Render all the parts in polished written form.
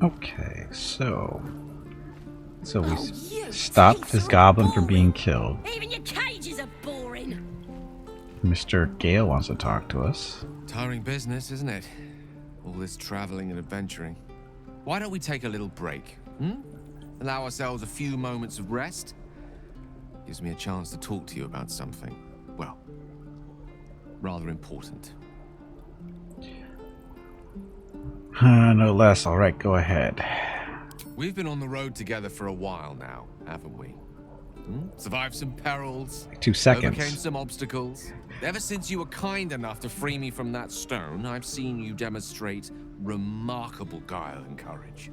Okay, so we stopped this goblin from being killed. Even your cages are boring. Mr. Gale wants to talk to us. Tiring business, isn't it? All this traveling and adventuring. Why don't we take a little break? Allow ourselves a few moments of rest? Gives me a chance to talk to you about something, well, rather important. No less. All right, go ahead. We've been on the road together for a while now, haven't we? Survived some perils. Like 2 seconds. Overcame some obstacles. Ever since you were kind enough to free me from that stone, I've seen you demonstrate remarkable guile and courage.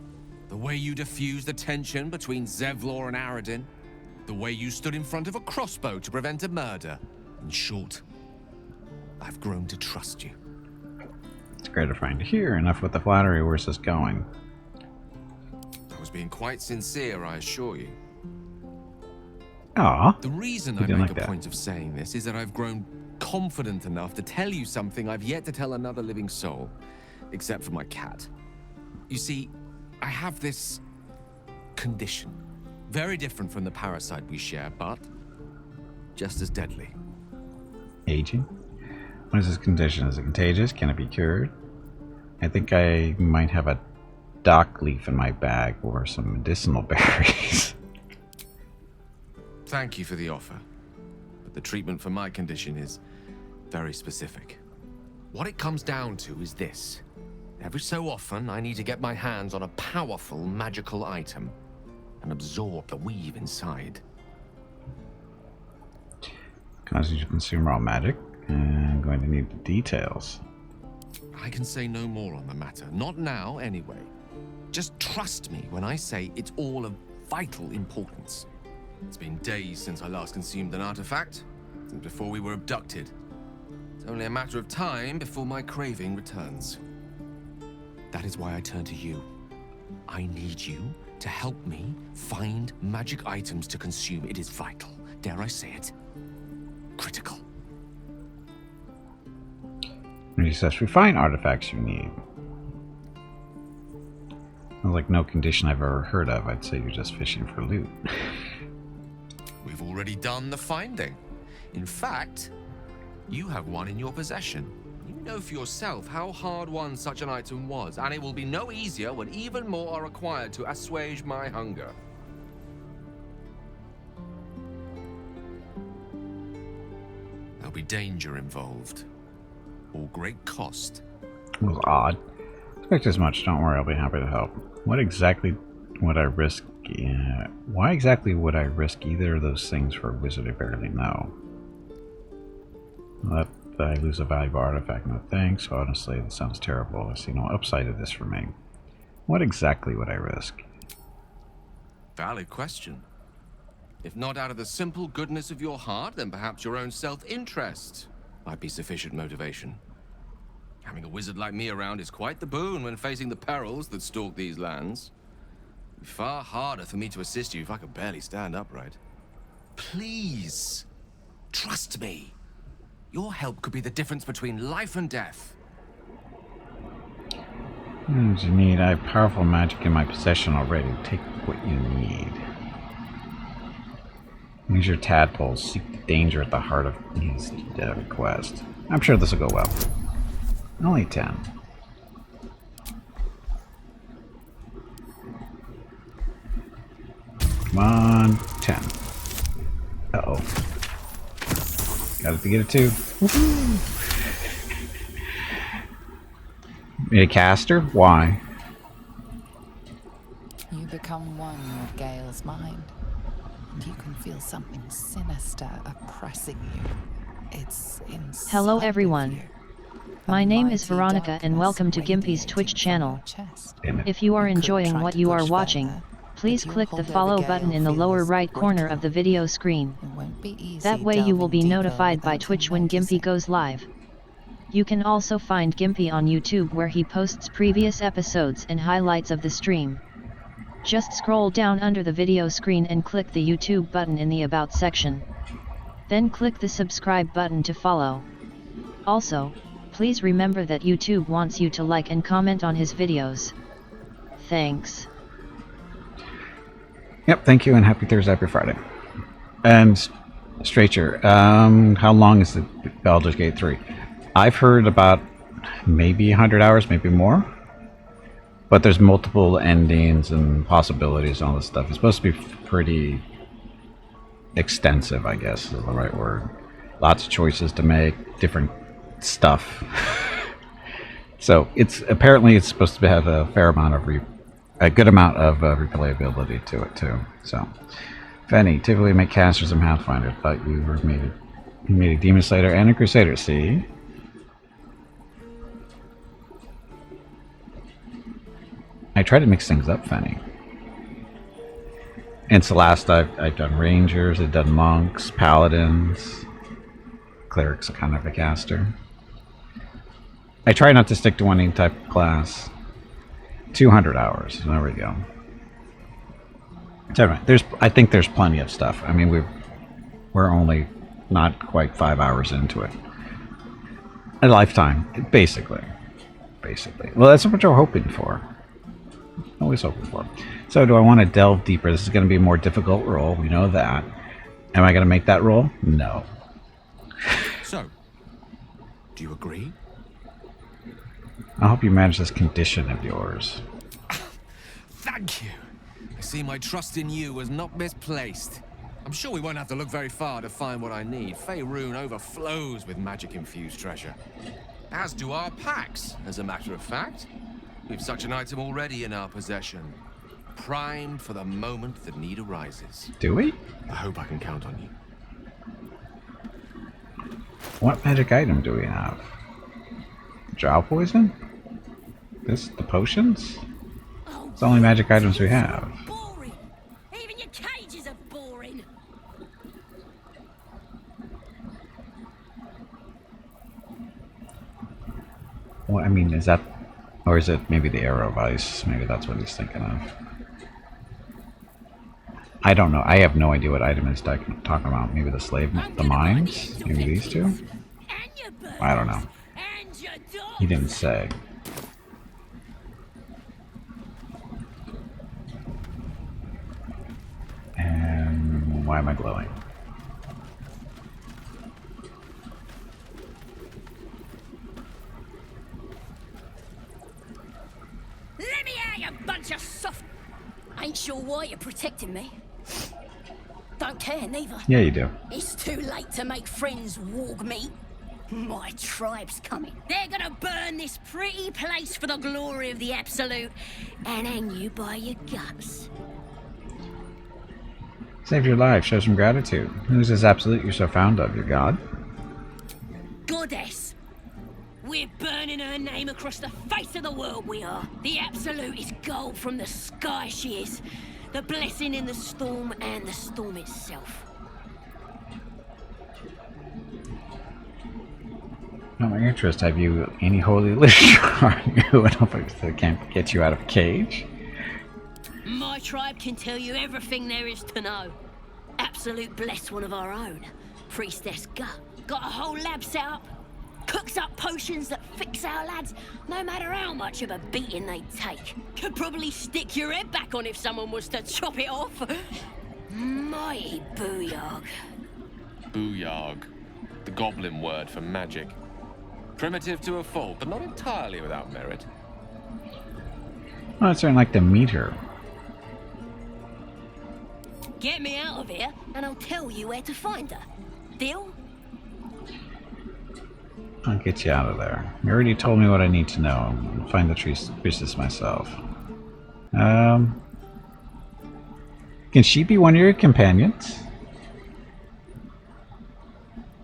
The way you diffused the tension between Zevlor and Aradin. The way you stood in front of a crossbow to prevent a murder. In short, I've grown to trust you. It's gratifying to hear. Enough with the flattery. Where's this going? I was being quite sincere, I assure you. Aw. The reason I make a point of saying this is that I've grown confident enough to tell you something I've yet to tell another living soul, except for my cat. You see, I have this condition. Very different from the parasite we share, but just as deadly. Aging? What is this condition? Is it contagious? Can it be cured? I think I might have a dock leaf in my bag or some medicinal berries. Thank you for the offer, but the treatment for my condition is very specific. What it comes down to is this. Every so often, I need to get my hands on a powerful magical item and absorb the weave inside. Causes you to consume raw magic. I'm going to need the details. I can say no more on the matter. Not now, anyway. Just trust me when I say it's all of vital importance. It's been days since I last consumed an artifact, since before we were abducted. It's only a matter of time before my craving returns. That is why I turn to you. I need you to help me find magic items to consume. It is vital. Dare I say it? Critical. When you successfully find artifacts you need. Sounds like no condition I've ever heard of. I'd say you're just fishing for loot. We've already done the finding. In fact, you have one in your possession. You know for yourself how hard won such an item was, and it will be no easier when even more are required to assuage my hunger. There'll be danger involved, or great cost. It was odd. Expect as much. Don't worry, I'll be happy to help. What exactly would I risk? Why exactly would I risk either of those things for a wizard I barely know? That I lose a valuable artifact, no thanks. Honestly, that sounds terrible. I see no upside to this for me. What exactly would I risk? Valid question. If not out of the simple goodness of your heart, then perhaps your own self-interest might be sufficient motivation. Having a wizard like me around is quite the boon when facing the perils that stalk these lands. It'd be far harder for me to assist you if I could barely stand upright. Please, trust me. Your help could be the difference between life and death. What do you need? I have powerful magic in my possession already. Take what you need. Use your tadpoles. Seek the danger at the heart of his request. I'm sure this will go well. Only 10. Come on, 10. Uh-oh. Got it to get it too. A caster? Why? You become one with Gale's mind, and you can feel something sinister oppressing you. It's inside. Hello everyone. of you. My name is Mighty Veronica and welcome to darkness Gimpy's Twitch radiating channel. from your chest. Damn it. If you are You could enjoying try what to you are push watching, further, please but you click the hold over follow Gale button in the lower feels right corner brittle. of the video screen. It won't be easy That way you will be delving deeper notified by without Twitch him when Gimpy noticing. goes live. You can also find Gimpy on YouTube where he posts previous episodes and highlights of the stream. Just scroll down under the video screen and click the YouTube button in the About section. Then click the subscribe button to follow. Also, please remember that YouTube wants you to like and comment on his videos. Thanks. Yep, thank you, and happy Thursday, happy Friday. And Stracher, how long is the Baldur's Gate 3? I've heard about maybe 100 hours, maybe more. But there's multiple endings and possibilities and all this stuff. It's supposed to be pretty extensive, I guess is the right word. Lots of choices to make, different stuff. So it's supposed to have a fair amount of a good amount of replayability to it too. So, Fenny, typically make casters and Pathfinder. Thought you made a Demon Slayer and a Crusader. See. I try to mix things up, Fenny. In Celeste, I've done Rangers, I've done Monks, Paladins, Cleric's kind of a caster. I try not to stick to one type of class. 200 hours, there we go. So, I think there's plenty of stuff. I mean, we're only not quite 5 hours into it. A lifetime, basically. Well, that's what we're hoping for. Always hoping for. So do I want to delve deeper? This is going to be a more difficult role. We know that. Am I going to make that role? No. So, do you agree? I hope you manage this condition of yours. Thank you. I see my trust in you was not misplaced. I'm sure we won't have to look very far to find what I need. Faerun overflows with magic-infused treasure. As do our packs, as a matter of fact. We've such an item already in our possession. Primed for the moment the need arises. Do we? I hope I can count on you. What magic item do we have? Drow poison? The potions? It's the only magic items we have. Boring. Even your cages are boring. Well, I mean, is that... Or is it maybe the arrow of ice? Maybe that's what he's thinking of. I don't know. I have no idea what item he's talking about. Maybe the slave... The mines? Maybe these two? I don't know. He didn't say. And why am I glowing? Let me out, you bunch of soft... Ain't sure why you're protecting me. Don't care, neither. Yeah, you do. It's too late to make friends, warg meat. My tribe's coming. They're gonna burn this pretty place for the glory of the Absolute and hang you by your guts. Save your life. Show some gratitude. Who's this Absolute you're so fond of? Your god? Goddess. We're burning her name across the face of the world, we are. The Absolute is gold from the sky, she is. The blessing in the storm and the storm itself. Not my interest. Have you any holy literature on you enough that can't get you out of a cage? My tribe can tell you everything there is to know. Absolute bless one of our own. Priestess Gut. Got a whole lab set up. Cooks up potions that fix our lads, no matter how much of a beating they take. Could probably stick your head back on if someone was to chop it off. Mighty booyog. Booyog. The goblin word for magic. Primitive to a fault, but not entirely without merit. Well, I'd certainly like to meet her. Get me out of here, and I'll tell you where to find her. Deal? I'll get you out of there. You already told me what I need to know. I'll find the priestess myself. Can she be one of your companions?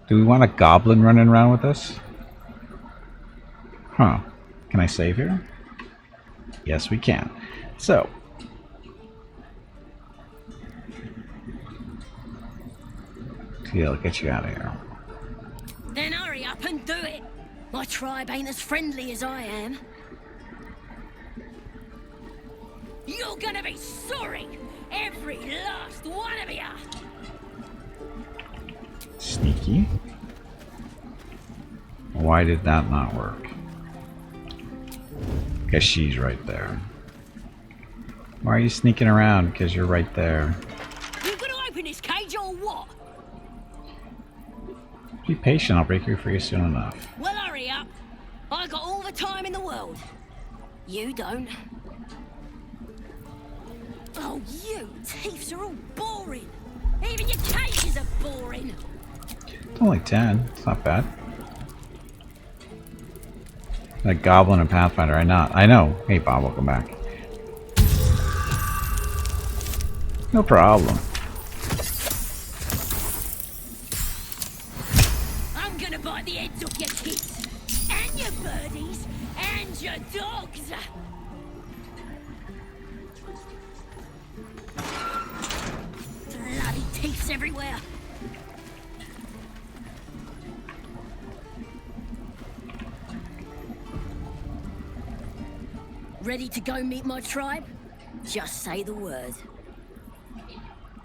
Do we want a goblin running around with us? Huh. Can I save here? Yes, we can. So. Yeah, I'll get you out of here. Then hurry up and do it. My tribe ain't as friendly as I am. You're gonna be sorry. Every last one of you. Sneaky. Why did that not work? Guess she's right there. Why are you sneaking around? Because you're right there. You gonna open this cage or what? Be patient, I'll break you free soon enough. Well, hurry up. I got all the time in the world. You don't. Oh, you thieves are all boring. Even your cages are boring. It's only 10. It's not bad. Like Goblin and Pathfinder, I know. Hey Bob, welcome back. No problem. I'm gonna bite the heads off your kids, and your birdies, and your dogs. Bloody teeth everywhere. Ready to go meet my tribe? Just say the word.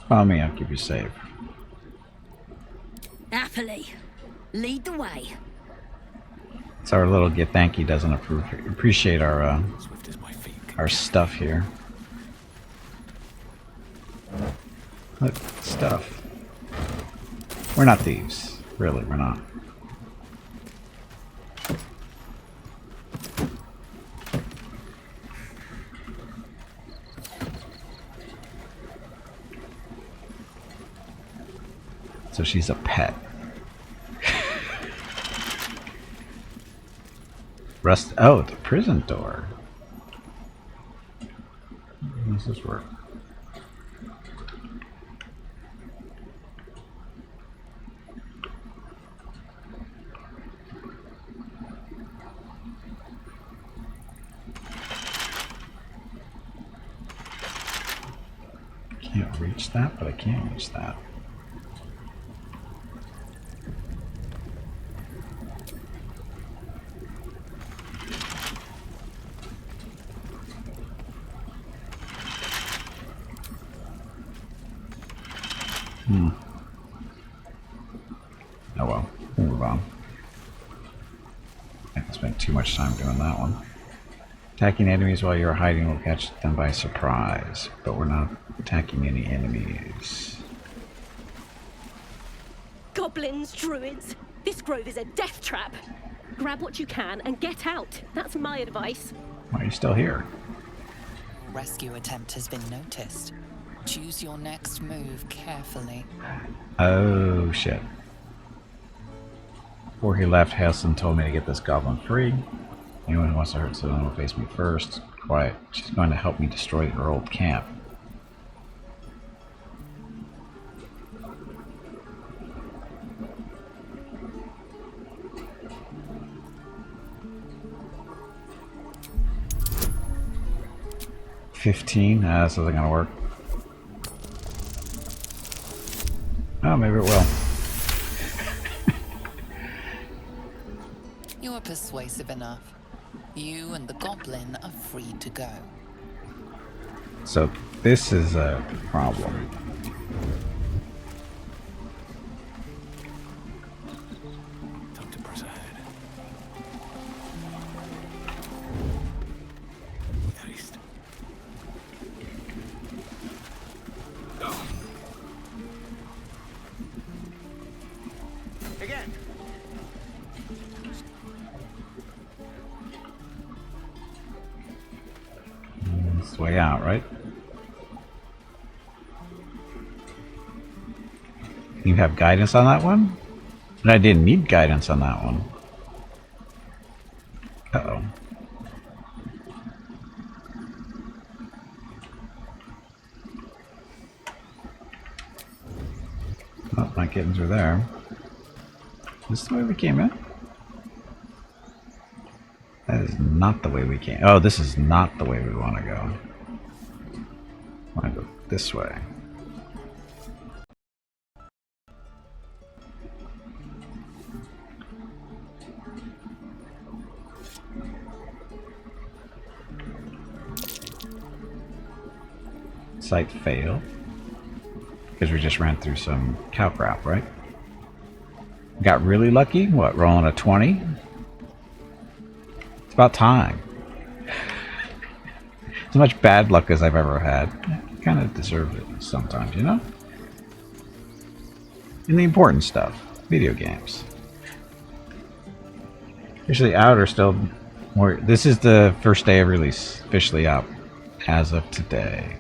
Follow me, I'll keep you safe. Happily. Lead the way. It's our little Githyanki doesn't appreciate our stuff here. What stuff? We're not thieves. Really, we're not. So she's a pet. Rust. Oh, the prison door. How does this work? Can't reach that, but I can reach that. Oh well, we'll move on. I spent too much time doing that one. Attacking enemies while you're hiding will catch them by surprise, but we're not attacking any enemies. Goblins, druids, this grove is a death trap. Grab what you can and get out. That's my advice. Why are you still here? Rescue attempt has been noticed. Choose your next move carefully. Oh shit. Before he left, Hassan told me to get this goblin free. Anyone who wants to hurt someone will face me first. Quiet. She's going to help me destroy your old camp. $15? This isn't gonna work. Oh, maybe it will. You are persuasive enough. You and the goblin are free to go. So this is a problem. Time to press ahead. With haste. Again. It's the way out, right? You have guidance on that one? And I didn't need guidance on that one. Uh-oh. Oh, my kittens are there. Is this the way we came in? That is not the way we came. Oh, this is not the way we want to go. I want to go this way. Site failed. Because we just ran through some cow crap, right? Got really lucky? What, rolling a 20? It's about time. As much bad luck as I've ever had, I kind of deserve it sometimes, you know? And the important stuff, video games. Officially out or still more? This is the first day of release, officially out as of today.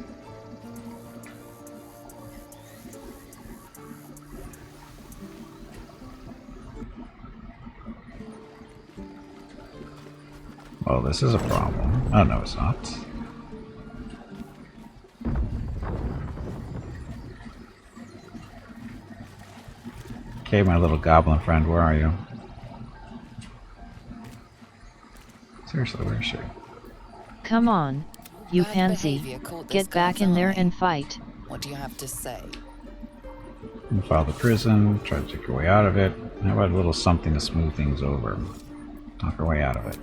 Well, this is a problem. Oh, no, it's not. Okay, my little goblin friend, where are you? Seriously, where is she? Come on, you Bad pansy. behavior caught this Get back guy's in there eye. and fight. What do you have to say? You file the prison, try to take your way out of it. How about a little something to smooth things over? Talk your way out of it.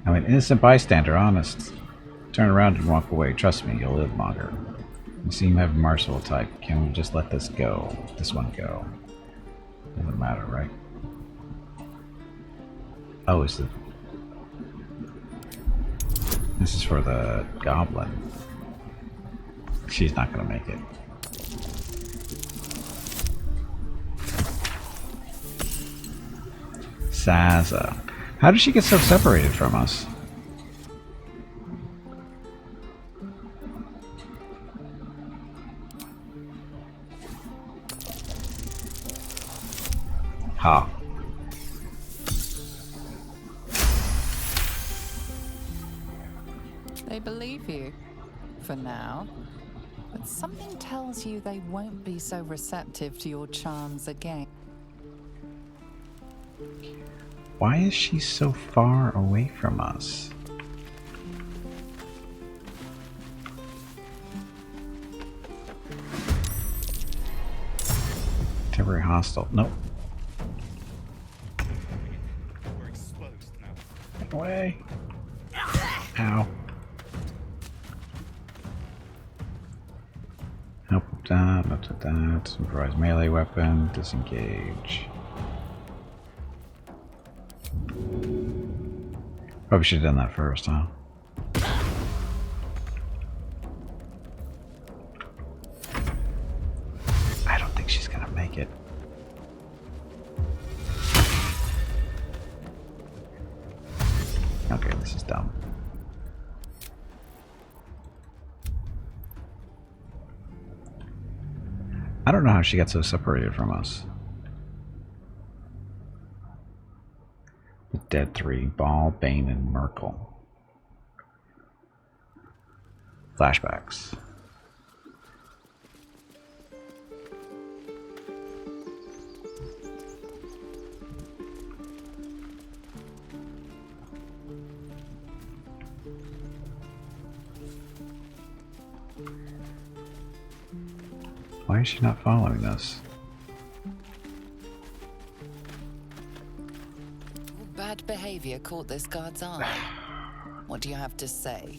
I'm an innocent bystander, honest. Turn around and walk away. Trust me, you'll live longer. You seem to have a merciful type. Can we just let this go? This one go? Doesn't matter, right? Oh, is the... This is for the goblin. She's not gonna make it. Saza. How did she get so separated from us? Ha. They believe you, for now. But something tells you they won't be so receptive to your charms again. Why is she so far away from us? Temporary hostile. Nope. We're exposed now. Get away. Ow. Help with that, help with that. Improvised melee weapon. Disengage. Probably should have done that first, huh? I don't think she's gonna make it. Okay, this is dumb. I don't know how she got so separated from us. The Dead Three, Ball, Bane, and Merkel. Flashbacks. Why is she not following us? Bad behavior caught this guard's eye. What do you have to say?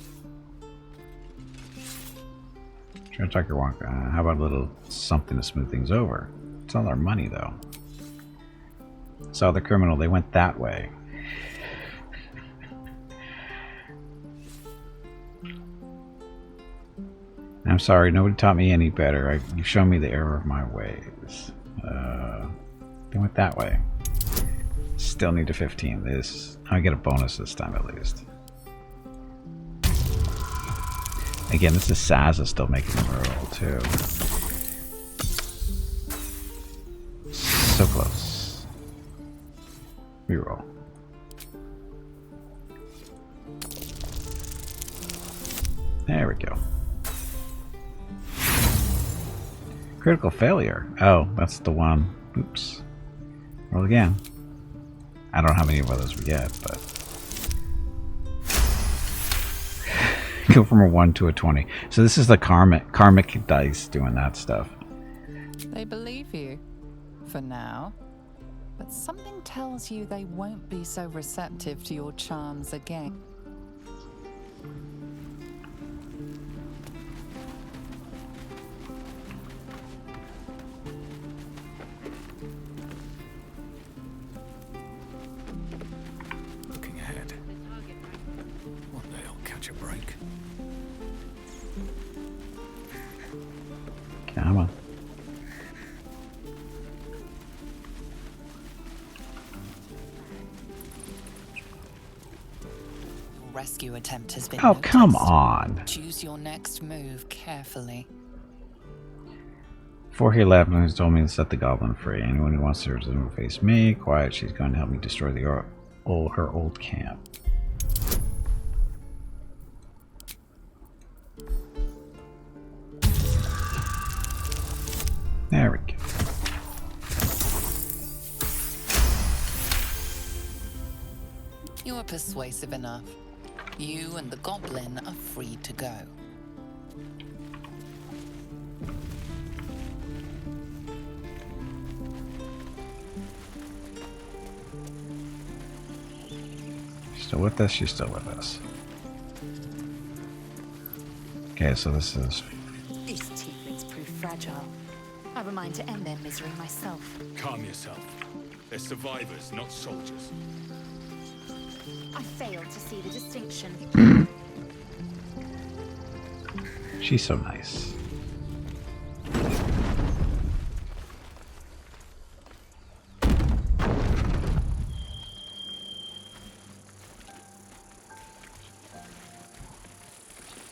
Trying to talk your walk. How about a little something to smooth things over? It's all our money, though. Saw the criminal. They went that way. I'm sorry. Nobody taught me any better. You've shown me the error of my ways. They went that way. Still need a 15. I get a bonus this time at least. Again, this is Saza still making the roll too. So close. Reroll. There we go. Critical failure. Oh, that's the one. Oops. Roll again. I don't know how many of those we get, but go from a 1 to a 20. So this is the karmic dice doing that stuff. They believe you, for now. But something tells you they won't be so receptive to your charms again. Looking ahead. What the hell? Catch a break. Come on. Rescue attempt has been Oh, come noticed. on. Choose your next move carefully. Before he left, he told me to set the goblin free. Anyone who wants to face me, quiet. She's going to help me destroy her old camp. There we go. You are persuasive enough. You and the goblin are free to go. She's still with us? She's still with us. Okay, so this is... These tieflings prove fragile. I were mine to end their misery myself. Calm yourself. They're survivors, not soldiers. I failed to see the distinction. She's so nice.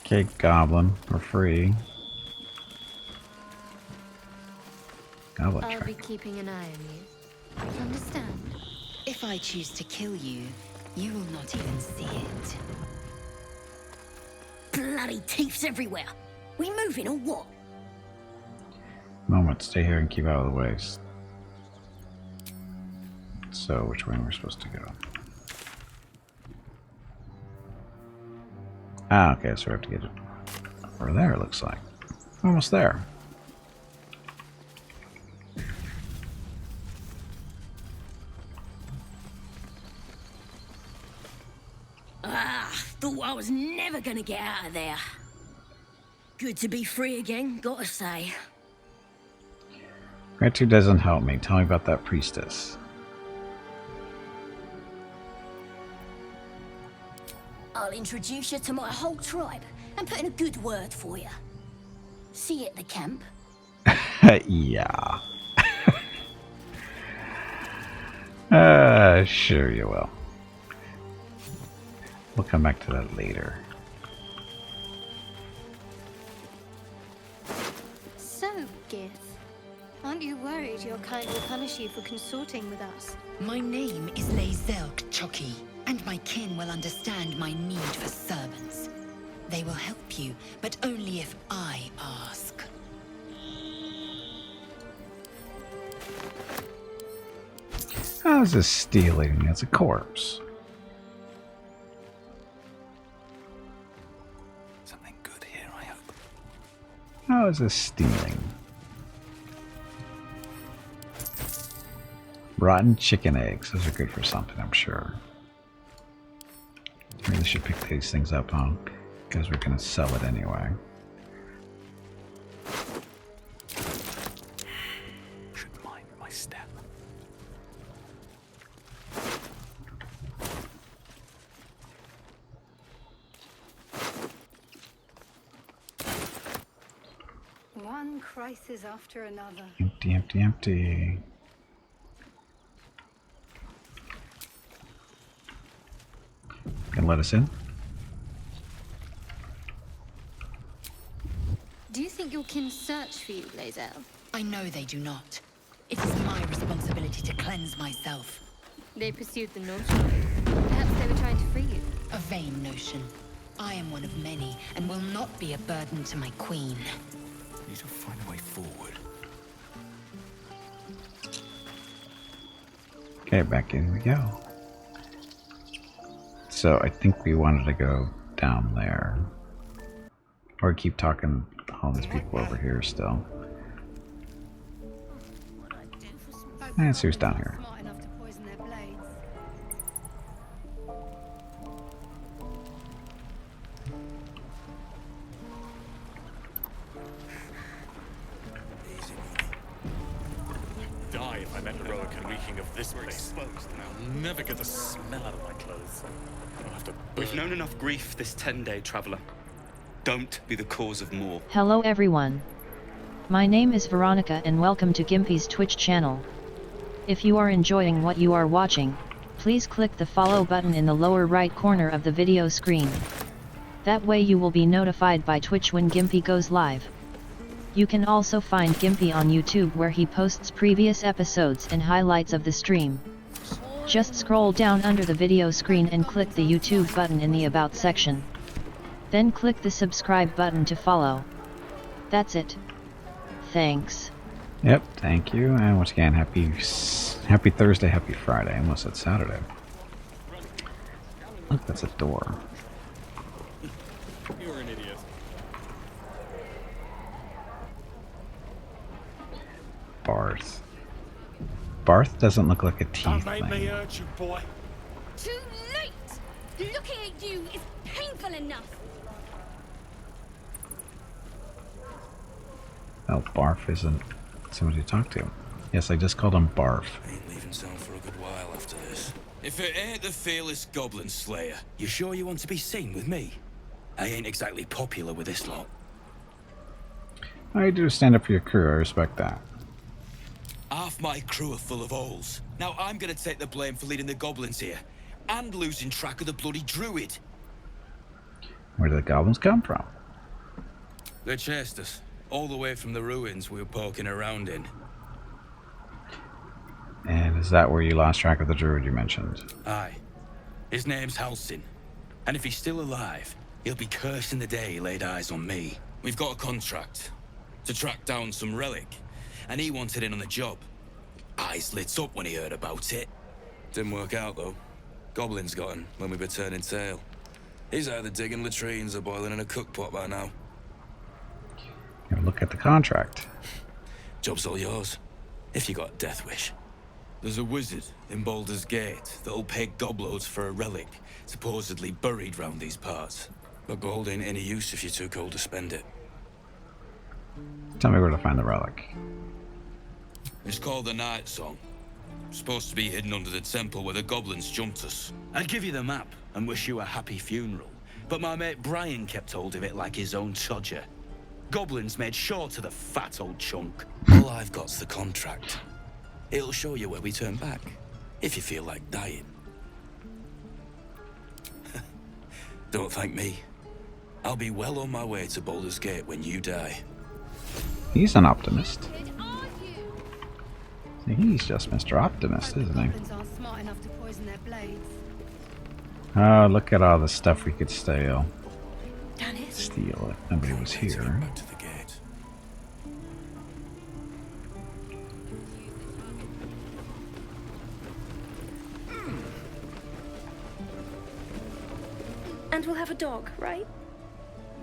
Okay, goblin, we're free. Goblin I'll track. be keeping an eye on you. Understand? If I choose to kill you, you will not even see it. Bloody teeths everywhere. We moving or what? Moment, stay here and keep out of the way. So, which way are we supposed to go? Ah, okay, so we have to get it over there, it looks like. Almost there. Thought I was never gonna get out of there. Good to be free again, gotta say. Gratitude doesn't help me. Tell me about that priestess. I'll introduce you to my whole tribe and put in a good word for you. See you at the camp. Yeah. Sure you will. We'll come back to that later. So, Gith, aren't you worried your kind will punish you for consorting with us? My name is Lazelk Choki, and my kin will understand my need for servants. They will help you, but only if I ask. How is this stealing? It's a corpse. Something good here, I hope. How is this stealing? Rotten chicken eggs. Those are good for something, I'm sure. Really should pick these things up, huh? Because we're going to sell it anyway. Should mind my step. One crisis after another. Empty, empty, empty. Can let us in? Do you think your kin search for you, Lazel? I know they do not. It is my responsibility to cleanse myself. They pursued the North Shore. Perhaps they were trying to free you. A vain notion. I am one of many, and will not be a burden to my queen. Need to find a way forward. Okay, back in we go. So I think we wanted to go down there. Or keep talking to all these people over here still. Let's see who's down here. Smart enough to poison their blades. Die if I I meant heroic and reeking of this place. I'll never get the smell out of my clothes. I'll have to We've known enough grief this 10-day traveler. Don't be the cause of more. Hello everyone. My name is Veronica and welcome to Gimpy's Twitch channel. If you are enjoying what you are watching, please click the follow button in the lower right corner of the video screen. That way you will be notified by Twitch when Gimpy goes live. You can also find Gimpy on YouTube where he posts previous episodes and highlights of the stream. Just scroll down under the video screen and click the YouTube button in the About section. Then click the subscribe button to follow. That's it. Thanks. Yep, thank you. And once again, happy Thursday, happy Friday. I almost said Saturday. Look, that's a door. You're an idiot. Barth. Barth doesn't look like a Don't make me tiefling. hurt you, boy. Too late! Looking at you is painful enough. Oh, Barf isn't somebody to talk to. Yes, I just called him Barf. Ain't leaving town for a good while after this. If it ain't the fearless goblin slayer, you sure you want to be seen with me? I ain't exactly popular with this lot. I do stand up for your crew, I respect that. Half my crew are full of holes. Now I'm gonna take the blame for leading the goblins here, and losing track of the bloody druid. Where did the goblins come from? They chased us, all the way from the ruins we were poking around in. And is that where you lost track of the druid you mentioned? Aye. His name's Halsin. And if he's still alive, he'll be cursing the day he laid eyes on me. We've got a contract to track down some relic, and he wanted in on the job. Eyes lit up when he heard about it. Didn't work out, though. Goblins got him when we were turning tail. He's either digging latrines or boiling in a cookpot by now. Here, look at the contract. Job's all yours, if you got a death wish. There's a wizard in Baldur's Gate that'll pay gobloads for a relic, supposedly buried round these parts. But gold ain't any use if you're too cold to spend it. Tell me where to find the relic. It's called the Night Song. Supposed to be hidden under the temple where the goblins jumped us. I'd give you the map and wish you a happy funeral, but my mate Brian kept hold of it like his own todger. Goblins made sure to the fat old chunk. All I've got's the contract. It'll show you where we turn back, if you feel like dying. Don't thank me. I'll be well on my way to Baldur's Gate when you die. He's an optimist. He's just Mr. Optimist, isn't he? Goblins aren't smart enough to poison their blades. Oh, look at all the stuff we could steal. Dennis? Steal it. Nobody was here. Back to the gate. And we'll have a dog, right?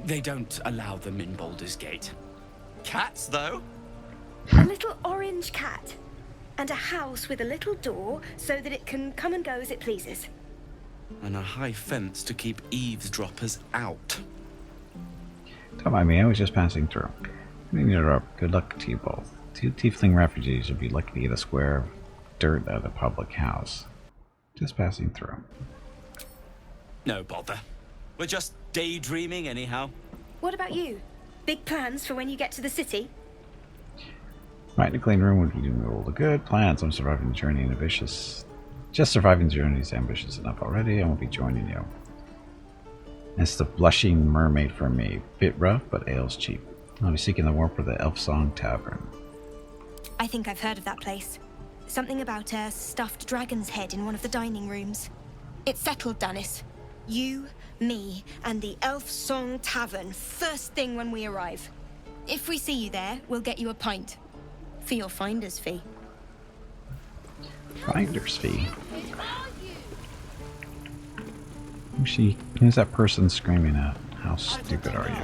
They don't allow them in Baldur's Gate. Cats, though? A little orange cat. And a house with a little door so that it can come and go as it pleases. And a high fence to keep eavesdroppers out. Don't mind me, I was just passing through. Good luck to you both. 2 tiefling refugees will be lucky to get a square of dirt at a public house. Just passing through. No bother. We're just daydreaming anyhow. What about you? Big plans for when you get to the city? Right, in a clean room would be doing all the good plans. I'm surviving the journey and ambitious. Just surviving the journey is ambitious enough already. I won't be joining you. It's the blushing mermaid for me. Bit rough, but ale's cheap. I'll be seeking the warp of the Elf Song Tavern. I think I've heard of that place. Something about a stuffed dragon's head in one of the dining rooms. It's settled, Dennis. You, me, and the Elf Song Tavern first thing when we arrive. If we see you there, we'll get you a pint. For your finder's fee. Finder's fee? Who's that person screaming at? How stupid are you?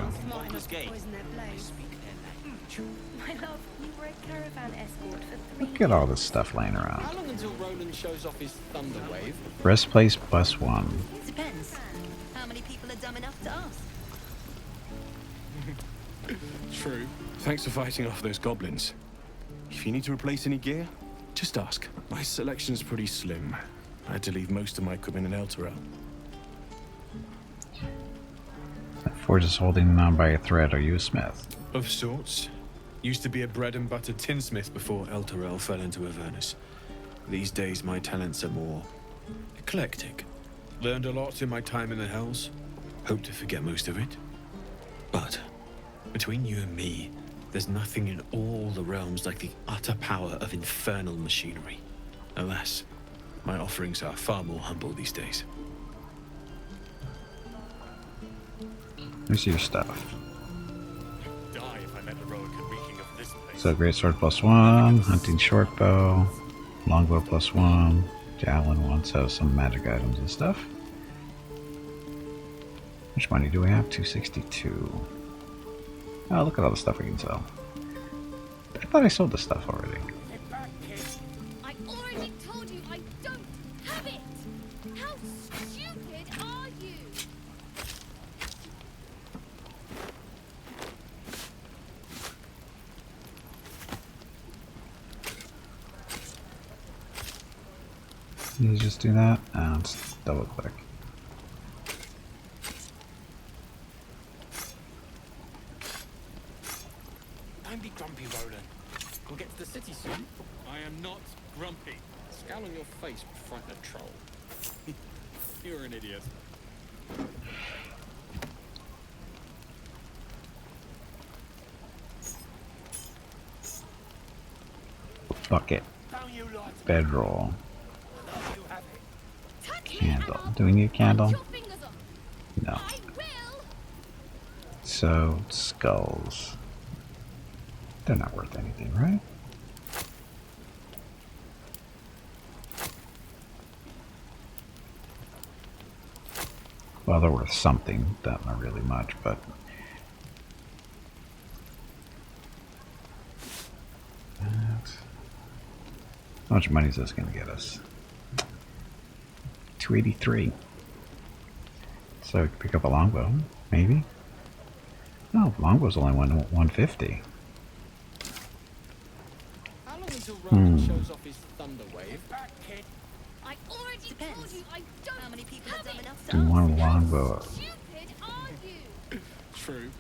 My love, you were a caravan escort for 3 Look at all this stuff laying around. How long until Roland shows off his thunder wave? Rest place plus 1. Depends. How many people are dumb enough to ask? True. Thanks for fighting off those goblins. If you need to replace any gear, Just ask. My selection's pretty slim. I had to leave most of my equipment in Elturel. That forge is holding on by a thread. Are you a smith? Of sorts. Used to be a bread and butter tinsmith before Elturel fell into Avernus. These days my talents are more eclectic. Learned a lot in my time in the Hells. Hope to forget most of it. But between you and me, there's nothing in all the realms like the utter power of infernal machinery. Alas, my offerings are far more humble these days. Let me see your stuff. Die if I met a rogue reeking of this place. So greatsword +1, hunting shortbow, longbow +1, javelin 1, so some magic items and stuff. How much money do we have? 262. Oh, look at all the stuff we can sell. I thought I sold this stuff already. I already told you I don't have it! How stupid are you? You just do that and let's double click. Don't be grumpy, Roland. We'll get to the city soon. I am not grumpy. Scowl on your face would frighten a troll. You're an idiot. Bucket. Bedroll. Candle. Do we need a candle? No. So, skulls. They're not worth anything, right? Well, they're worth something. Not really much, but... How much money is this going to get us? 283. So we could pick up a longbow, maybe? No, longbow's only 150. How long until Roland shows off his thunder wave? I already told you I don't. How many people have done enough? Do one longbow. Stupid are you? True.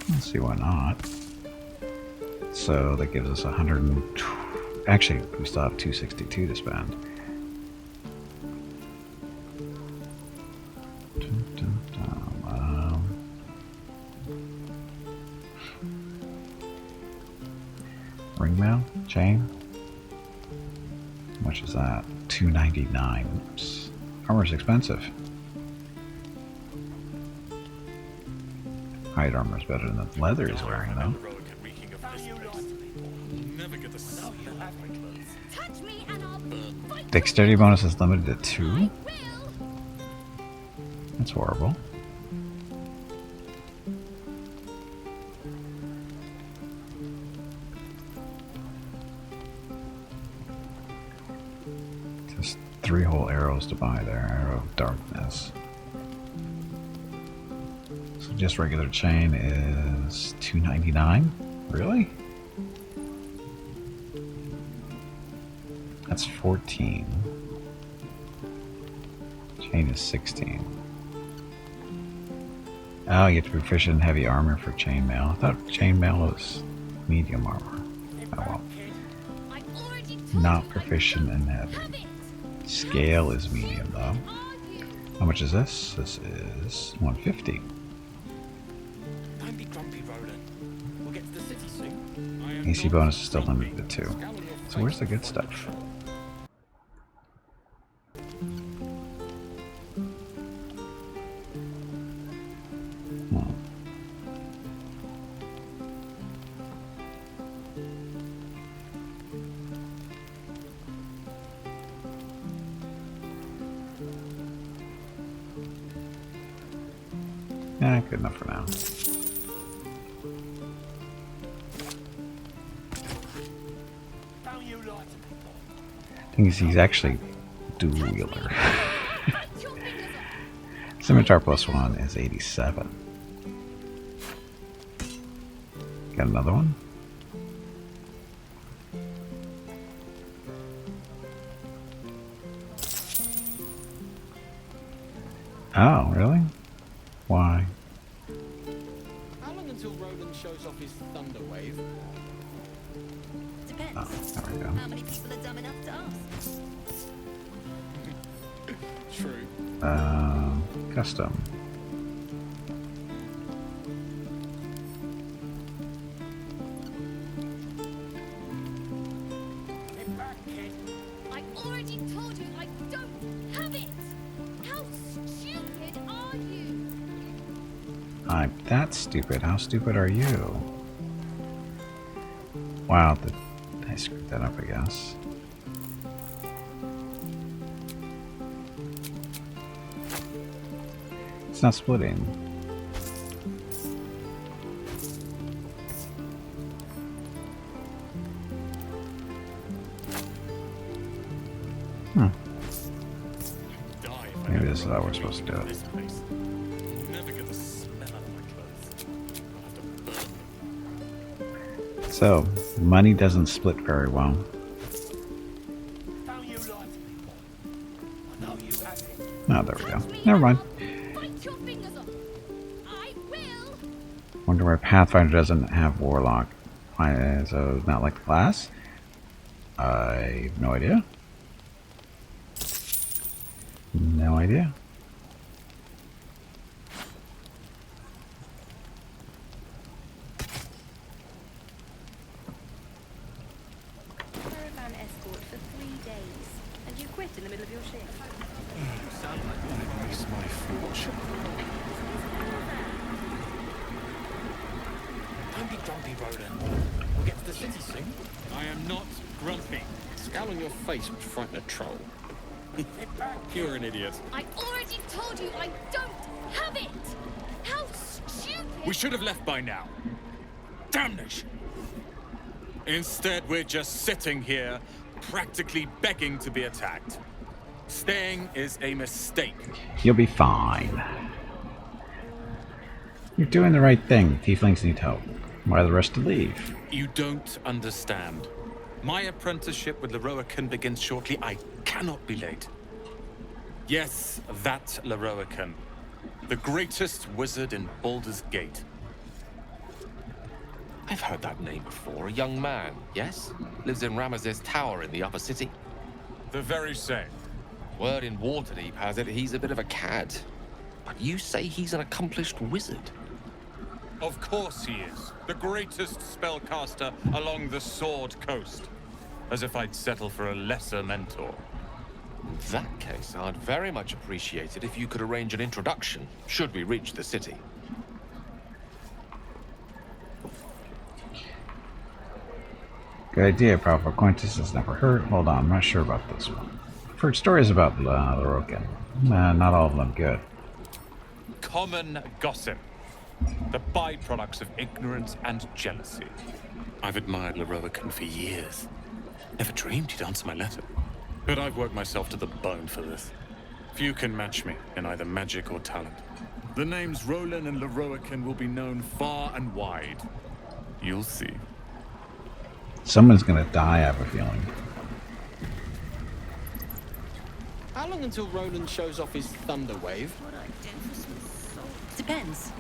Let's see, why not? So that gives us 100. Actually, we still have 262 to spend. Ring mail? Chain? How much is that? 299. Oops. Armor's expensive. Hide armor's better than the leather he's wearing, though. Dexterity bonus is limited to 2? That's horrible. Just 3 whole arrows to buy there. Arrow of darkness. So just regular chain is 299? Really? That's 14. Chain is 16. Oh, you have to be proficient in heavy armor for chainmail. I thought chainmail was medium armor. Oh well. Not proficient in heavy. Scale is medium though. How much is this? This is 150. Don't be grumpy, Roland. We'll get to the city soon. AC bonus is still limited to 2. So where's the good stuff? Yeah, good enough for now. Thing is, he's actually dual wielder. Scimitar +1 is 87. got another one. Oh, really? Why? How long until Roland shows off his thunder wave? Depends. Oh, there we go. How many people are dumb enough to ask? True. Custom. Get back, kid. I already told you I don't have it! How stupid are you? I'm that stupid. How stupid are you? Wow, I screwed that up, I guess. It's not splitting. Maybe this is how we're supposed to do it. Never get the smell out of my clothes. I'll have to burn them. So, money doesn't split very well. Don't you lie to me, boy. I know you have it. Oh, there we go. Never mind. Bite your fingers off! I will! Wonder why Pathfinder doesn't have Warlock. Why, so not like the class? I have no idea. No idea. Caravan escort for 3 days, and you quit in the middle of your shift. I miss my fortune. Don't be grumpy, Roland. We'll get to the city soon. I am not grumpy. Scowl on your face would frighten a troll. Get back. You're an idiot. I already told you I don't have it! How stupid! We should have left by now. Damnation! Instead, we're just sitting here, practically begging to be attacked. Staying is a mistake. You'll be fine. You're doing the right thing. Tieflings need help. Why are the rest to leave? You don't understand. My apprenticeship with Leroican begins shortly. I cannot be late. Yes, that Leroican. The greatest wizard in Baldur's Gate. I've heard that name before. A young man, yes? Lives in Ramaz's tower in the upper city. The very same. Word in Waterdeep has it he's a bit of a cad. But you say he's an accomplished wizard. Of course he is. The greatest spellcaster along the Sword Coast. As if I'd settle for a lesser mentor. In that case, I'd very much appreciate it if you could arrange an introduction, should we reach the city. Good idea. Powerful acquaintances never hurt. Hold on, I'm not sure about this one. I've heard stories about Leroican. Not all of them good. Common gossip. The byproducts of ignorance and jealousy. I've admired Leroican for years. Never dreamed he'd answer my letter. But I've worked myself to the bone for this. Few can match me in either magic or talent. The names Roland and Leroican will be known far and wide. You'll see. Someone's gonna die, I have a feeling. How long until Roland shows off his thunder wave? Depends.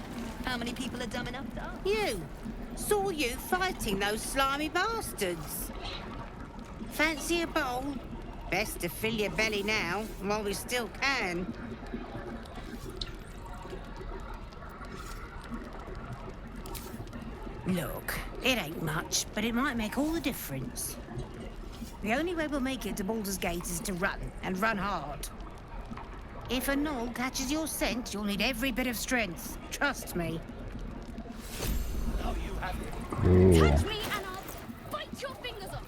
How many people are dumb enough to ask? You! Saw you fighting those slimy bastards. Fancy a bowl? Best to fill your belly now, while we still can. Look, it ain't much, but it might make all the difference. The only way we'll make it to Baldur's Gate is to run, and run hard. If a gnoll catches your scent, you'll need every bit of strength. Trust me. No, you haven't. Cool. Touch me and I'll bite your fingers off!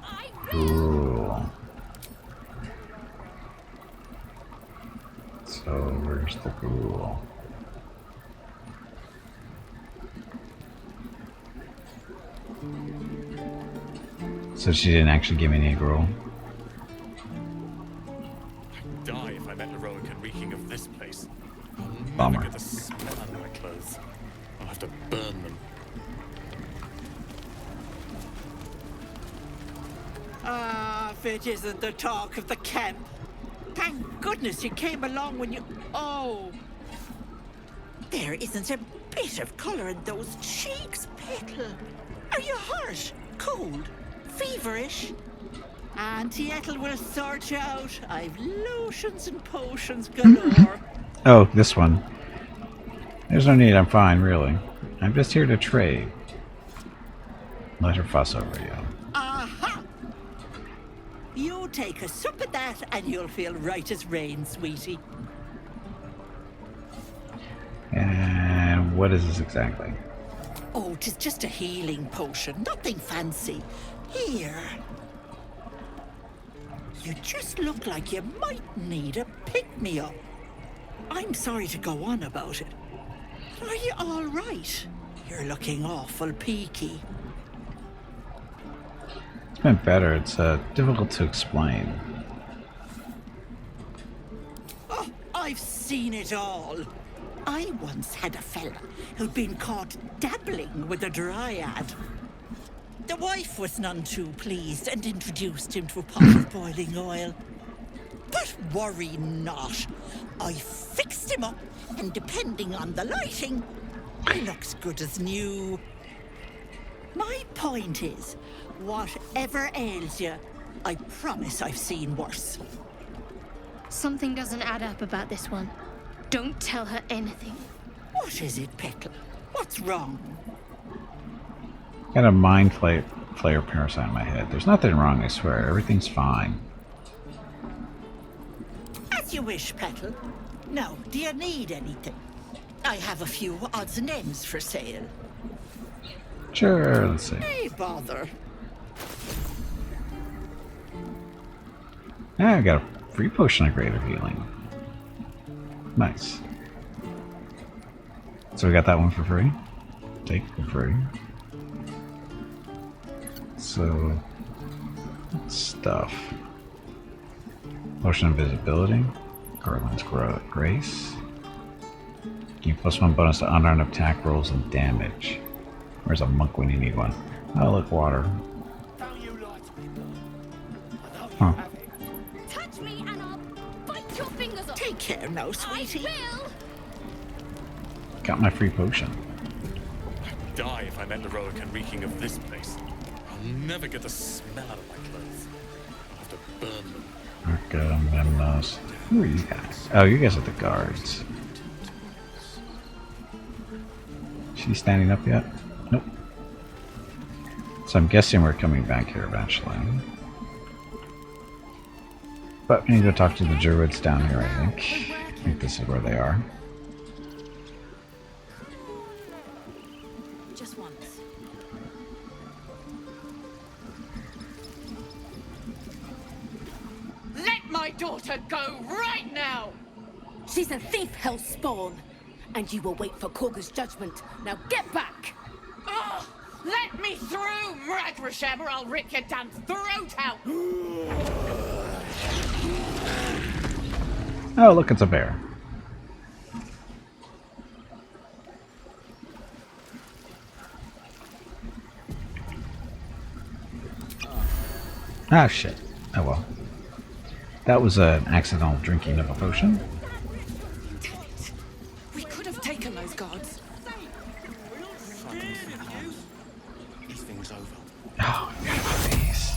I will! Cool. So, where's the ghoul? So she didn't actually give me any gruel. I'd die if I met Leroican reeking of this place. I'll Bummer. never get the smell out of my clothes. I'll have to burn them. Ah, if it isn't the talk of the camp. Thank goodness you came along when you... Oh. There isn't a bit of colour in those cheeks, Petal. Are you hurt? Cold? Feverish? Auntie Ethel will sort you out. I've lotions and potions galore. Oh, this one. There's no need, I'm fine, really. I'm just here to trade. Let her fuss over you. Aha! You take a sup of that and you'll feel right as rain, sweetie. And what is this exactly? Oh, 'tis just a healing potion, nothing fancy. Here. You just look like you might need a pick-me-up. I'm sorry to go on about it. Are you all right? You're looking awful peaky. It's been better. It's difficult to explain. Oh, I've seen it all. I once had a fella who'd been caught dabbling with a dryad. The wife was none too pleased and introduced him to a pot of boiling oil. But worry not. I fixed him up, and depending on the lighting, he looks good as new. My point is, whatever ails you, I promise I've seen worse. Something doesn't add up about this one. Don't tell her anything. What is it, Petal? What's wrong? Got a mind flayer parasite in my head. There's nothing wrong, I swear. Everything's fine. As you wish, Petal. Now, do you need anything? I have a few odds and ends for sale. Sure, let's see. Hey, bother. Ah, I got a free potion of greater healing. Nice. So we got that one for free. Take it for free. So, stuff. Potion of invisibility. Garland's Grace. Give +1 bonus to unarmed attack rolls and damage. Where's a monk when you need one? Oh, look, water. Huh. Touch me and I'll bite your fingers off. Take care now, sweetie. I will. Got my free potion. I'd die if I met the Roacan reeking of this place. I'll never get the smell out of my clothes. I'll have to burn them. Arca, who are you guys? Oh, you guys are the guards. She standing up yet? Nope. So I'm guessing we're coming back here eventually. But we need to talk to the druids down here, I think this is where they are. Just once. Let my daughter go right now! She's a thief, hell spawn. And you will wait for Korga's judgment. Now get back! Oh, let me through, Mragrasham, or I'll rip your damn throat out! Oh, look, it's a bear. Ah, shit. Oh well. That was an accidental drinking of a potion. We could have taken those guards. These things over. Oh, I forgot about these.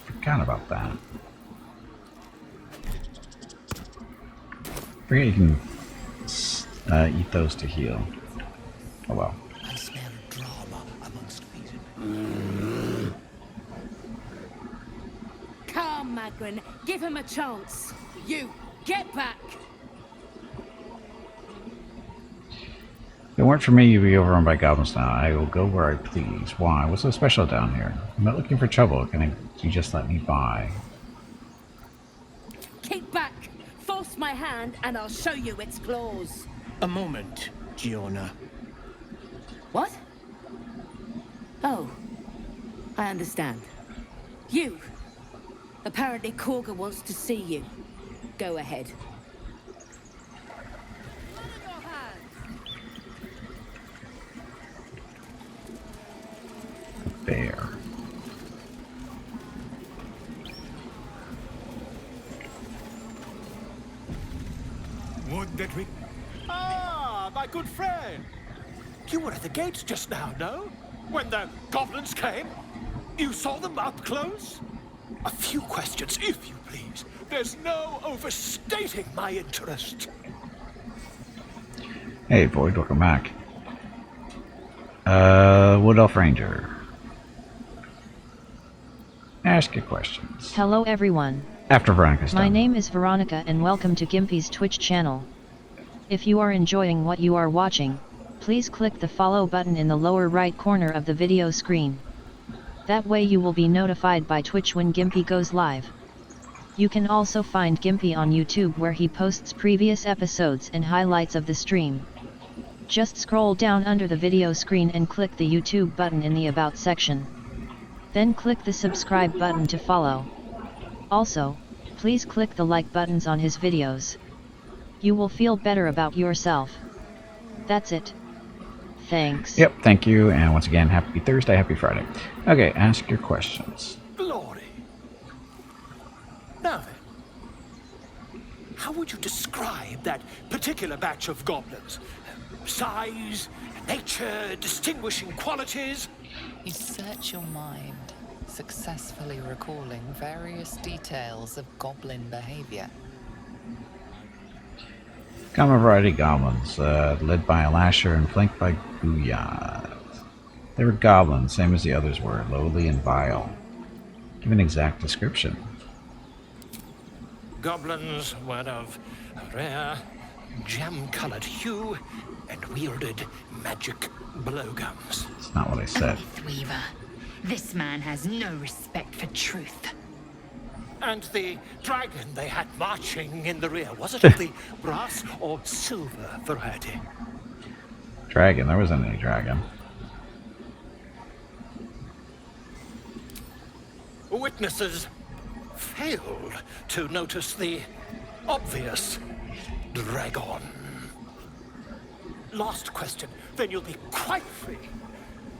Forgot about that. Forget you can eat those to heal. Oh well. I smell drama amongst these. Come, Magrin. Give him a chance. You, get back! If it weren't for me, you'd be overrun by goblins now. I will go where I please. Why? What's so special down here? I'm not looking for trouble. Can you just let me by? Keep back! Force my hand and I'll show you its claws. A moment, Giona. What? Oh, I understand. You! Apparently Korga wants to see you. Go ahead. bear. Would that we... Ah, my good friend. You were at the gates just now, no? When the goblins came? You saw them up close? A few questions, if you please. There's no overstating my interest. Hey, Void, welcome back. Wood Elf Ranger. Ask your questions. Hello everyone. After Veronica's My done. name is Veronica and welcome to Gimpy's Twitch channel. If you are enjoying what you are watching, please click the follow button in the lower right corner of the video screen. That way you will be notified by Twitch when Gimpy goes live. You can also find Gimpy on YouTube where he posts previous episodes and highlights of the stream. Just scroll down under the video screen and click the YouTube button in the About section. Then click the subscribe button to follow. Also, please click the like buttons on his videos. You will feel better about yourself. That's it. Thanks. Yep, thank you, and once again, happy Thursday, happy Friday. Okay, ask your questions. Glory. Now then, how would you describe that particular batch of goblins? Size, nature, distinguishing qualities? You search your mind, successfully recalling various details of goblin behavior. Common variety goblins, led by a lasher and flanked by Booyahs. They were goblins, same as the others were, lowly and vile. Give an exact description. Goblins were of rare, jam-colored hue and wielded magic blowguns. That's not what I said. Weaver, this man has no respect for truth. And the dragon they had marching in the rear, was it of the brass or silver variety? Dragon, there wasn't any dragon. Witnesses failed to notice the obvious dragon. Last question, then you'll be quite free.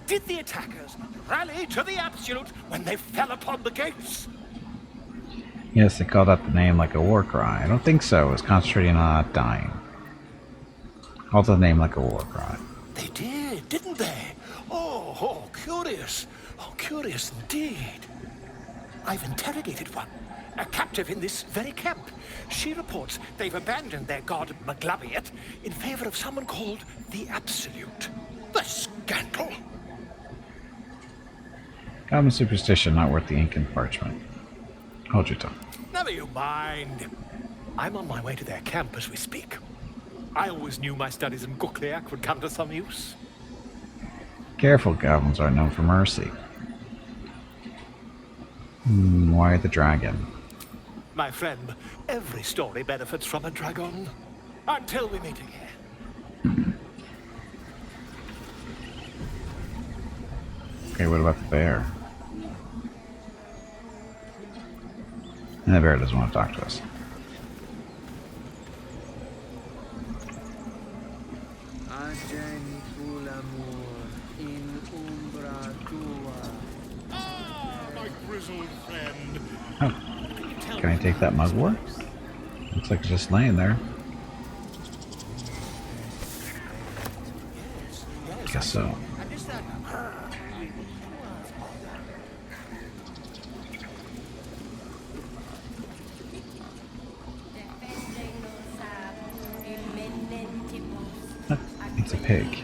Did the attackers rally to the absolute when they fell upon the gates? Yes, they called out the name like a war cry. I don't think so. It was concentrating on not dying. Called the name like a war cry. They did, didn't they? Oh, curious. Oh, curious indeed. I've interrogated one, a captive in this very camp. She reports they've abandoned their god Maglabiet in favor of someone called the Absolute. The scandal! Common superstition, not worth the ink and parchment. Hold your tongue. Never you mind. I'm on my way to their camp as we speak. I always knew my studies in Gukliak would come to some use. Careful, goblins are known for mercy. Why the dragon? My friend, every story benefits from a dragon. Until we meet again. Okay, what about the bear? And the bear doesn't want to talk to us. My grizzled friend. Oh, can I take that mugwort? Looks like it's just laying there. Guess so. It's a pig.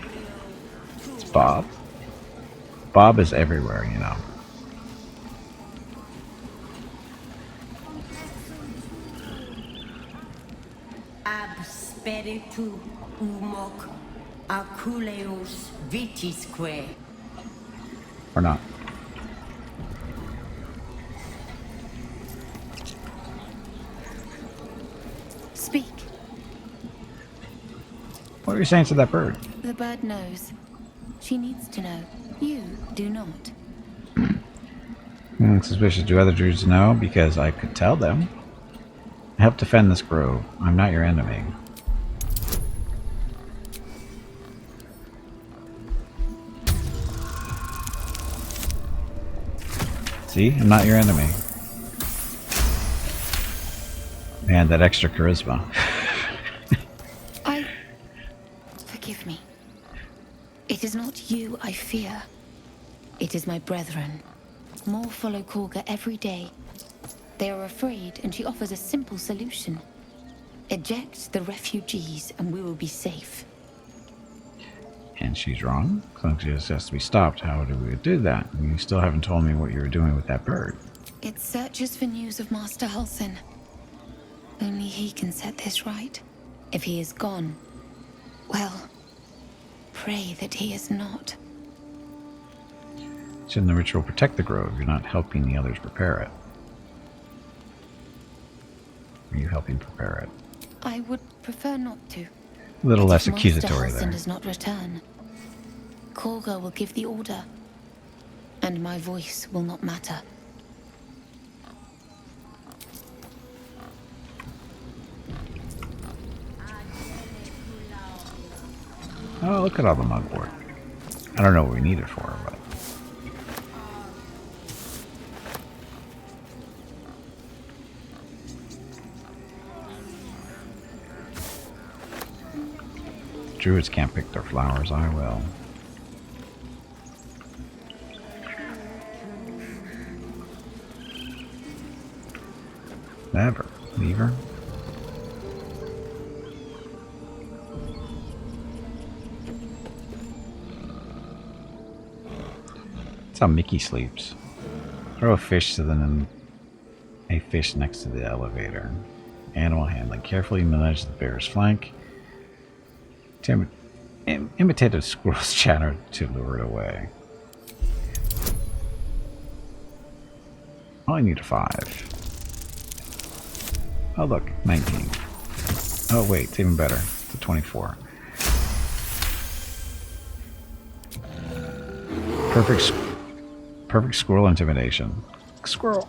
It's Bob. Bob is everywhere, you know. Ab spiritu umok aculeus vitisque. Or not. Speak. What are you saying to that bird? The bird knows. She needs to know. You do not. Suspicious. Do other druids know? Because I could tell them. Help defend this grove. I'm not your enemy. See? I'm not your enemy. Man, that extra charisma. Forgive me. It is not you I fear. It is my brethren. More follow Korga every day. They are afraid, and she offers a simple solution. Eject the refugees, and we will be safe. And she's wrong. So she just has to be stopped. How do we do that? You still haven't told me what you were doing with that bird. It searches for news of Master Halsin. Only he can set this right. If he is gone, well, pray that he is not. Shouldn't the ritual protect the grove? You're not helping the others prepare it. Are you helping prepare it? I would prefer not to. A little less If Master accusatory Halsin there. does not return, Korga will give the order, and my voice will not matter. Oh, look at all the mugwort. I don't know what we need it for, but... Druids can't pick their flowers, I will. Never. Leave her. That's how Mickey sleeps. Throw a fish to a fish next to the elevator. Animal handling. Carefully manage the bear's flank. Imitate a squirrel's chatter to lure it away. I only need a 5. Oh look, 19. Oh wait, it's even better. It's a 24. Perfect squirrel intimidation. Squirrel.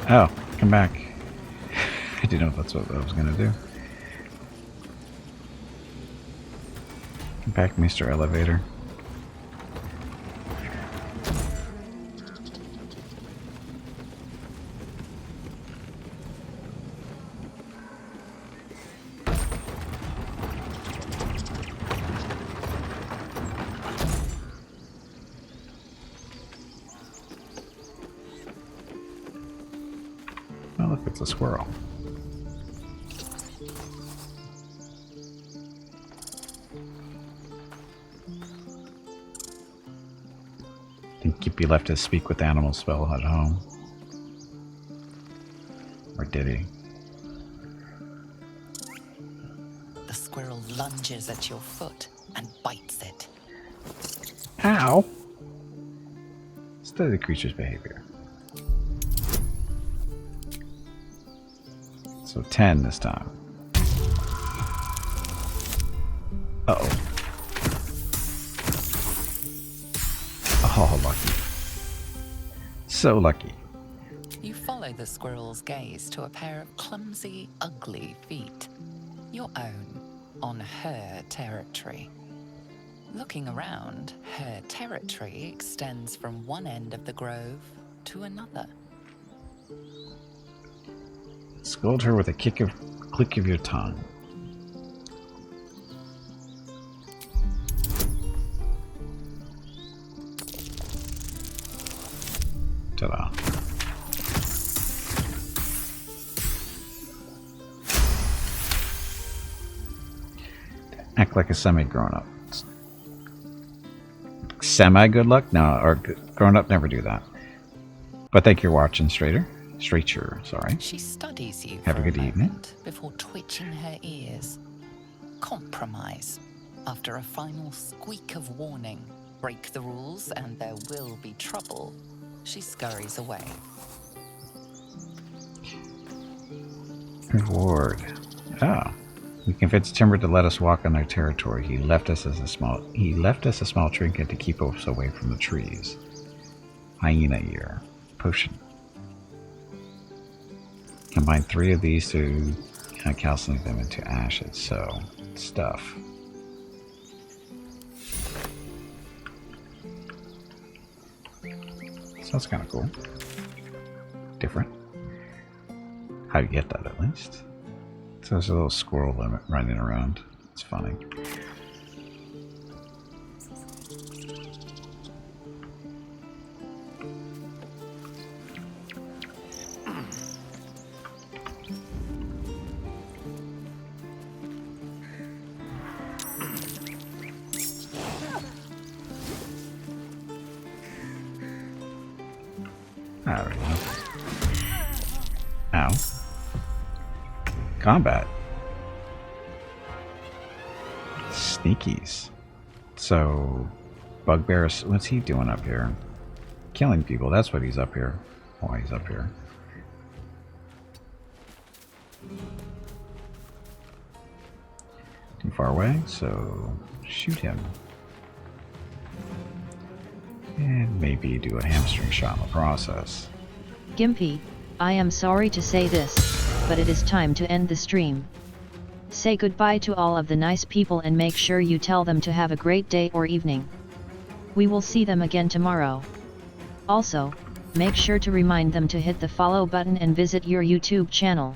Oh, come back. I didn't know if that's what I was gonna do. Come back, Mr. Elevator. Oh, look, it's a squirrel. I think Gippy left his speak with animals spell at home. Or did he? The squirrel lunges at your foot and bites it. Ow! Study the creature's behavior. So 10 this time. Uh-oh. Oh, lucky. So lucky. You follow the squirrel's gaze to a pair of clumsy, ugly feet. Your own, on her territory. Looking around, her territory extends from one end of the grove to another. Scold her with a click of your tongue. Ta-da. Act like a semi-grown up. Semi-good luck? No, or grown up never do that. But thank you for watching, Stracher, sorry. She studies you Have a for good moment evening. before twitching her ears. Compromise. After a final squeak of warning, break the rules and there will be trouble. She scurries away. Reward. Oh. We convinced Timber to let us walk on their territory. He left us a small trinket to keep us away from the trees. Hyena ear. Potion. Combine 3 of these to calcinate them into ashes. So, stuff. So that's kind of cool. Different. How do you get that at least? So there's a little squirrel running around. It's funny. There we go. Ow. Combat. Sneakies. So, Bugbear, what's he doing up here? Killing people, that's what he's up here. Why he's up here. Too far away, so shoot him. And maybe do a hamstring shot in the process. Gimpy, I am sorry to say this, but it is time to end the stream. Say goodbye to all of the nice people and make sure you tell them to have a great day or evening. We will see them again tomorrow. Also, make sure to remind them to hit the follow button and visit your YouTube channel.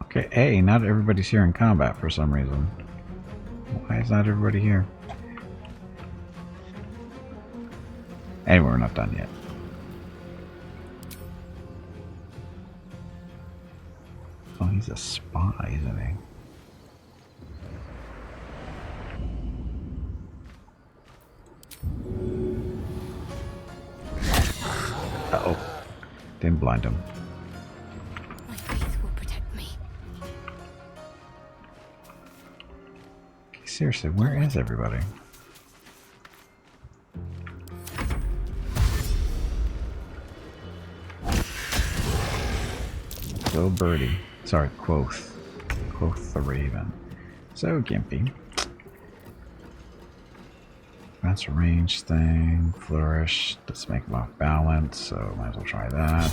Okay, hey, not everybody's here in combat for some reason. Why is not everybody here? Anyway, we're not done yet. Oh, he's a spy, isn't he? Uh-oh. Didn't blind him. My faith will protect me. Okay, seriously, where is everybody? Go Birdie. Sorry, Quoth. Quoth the Raven. So, Gimpy. That's a range thing. Flourish. Let's make him off balance, so might as well try that.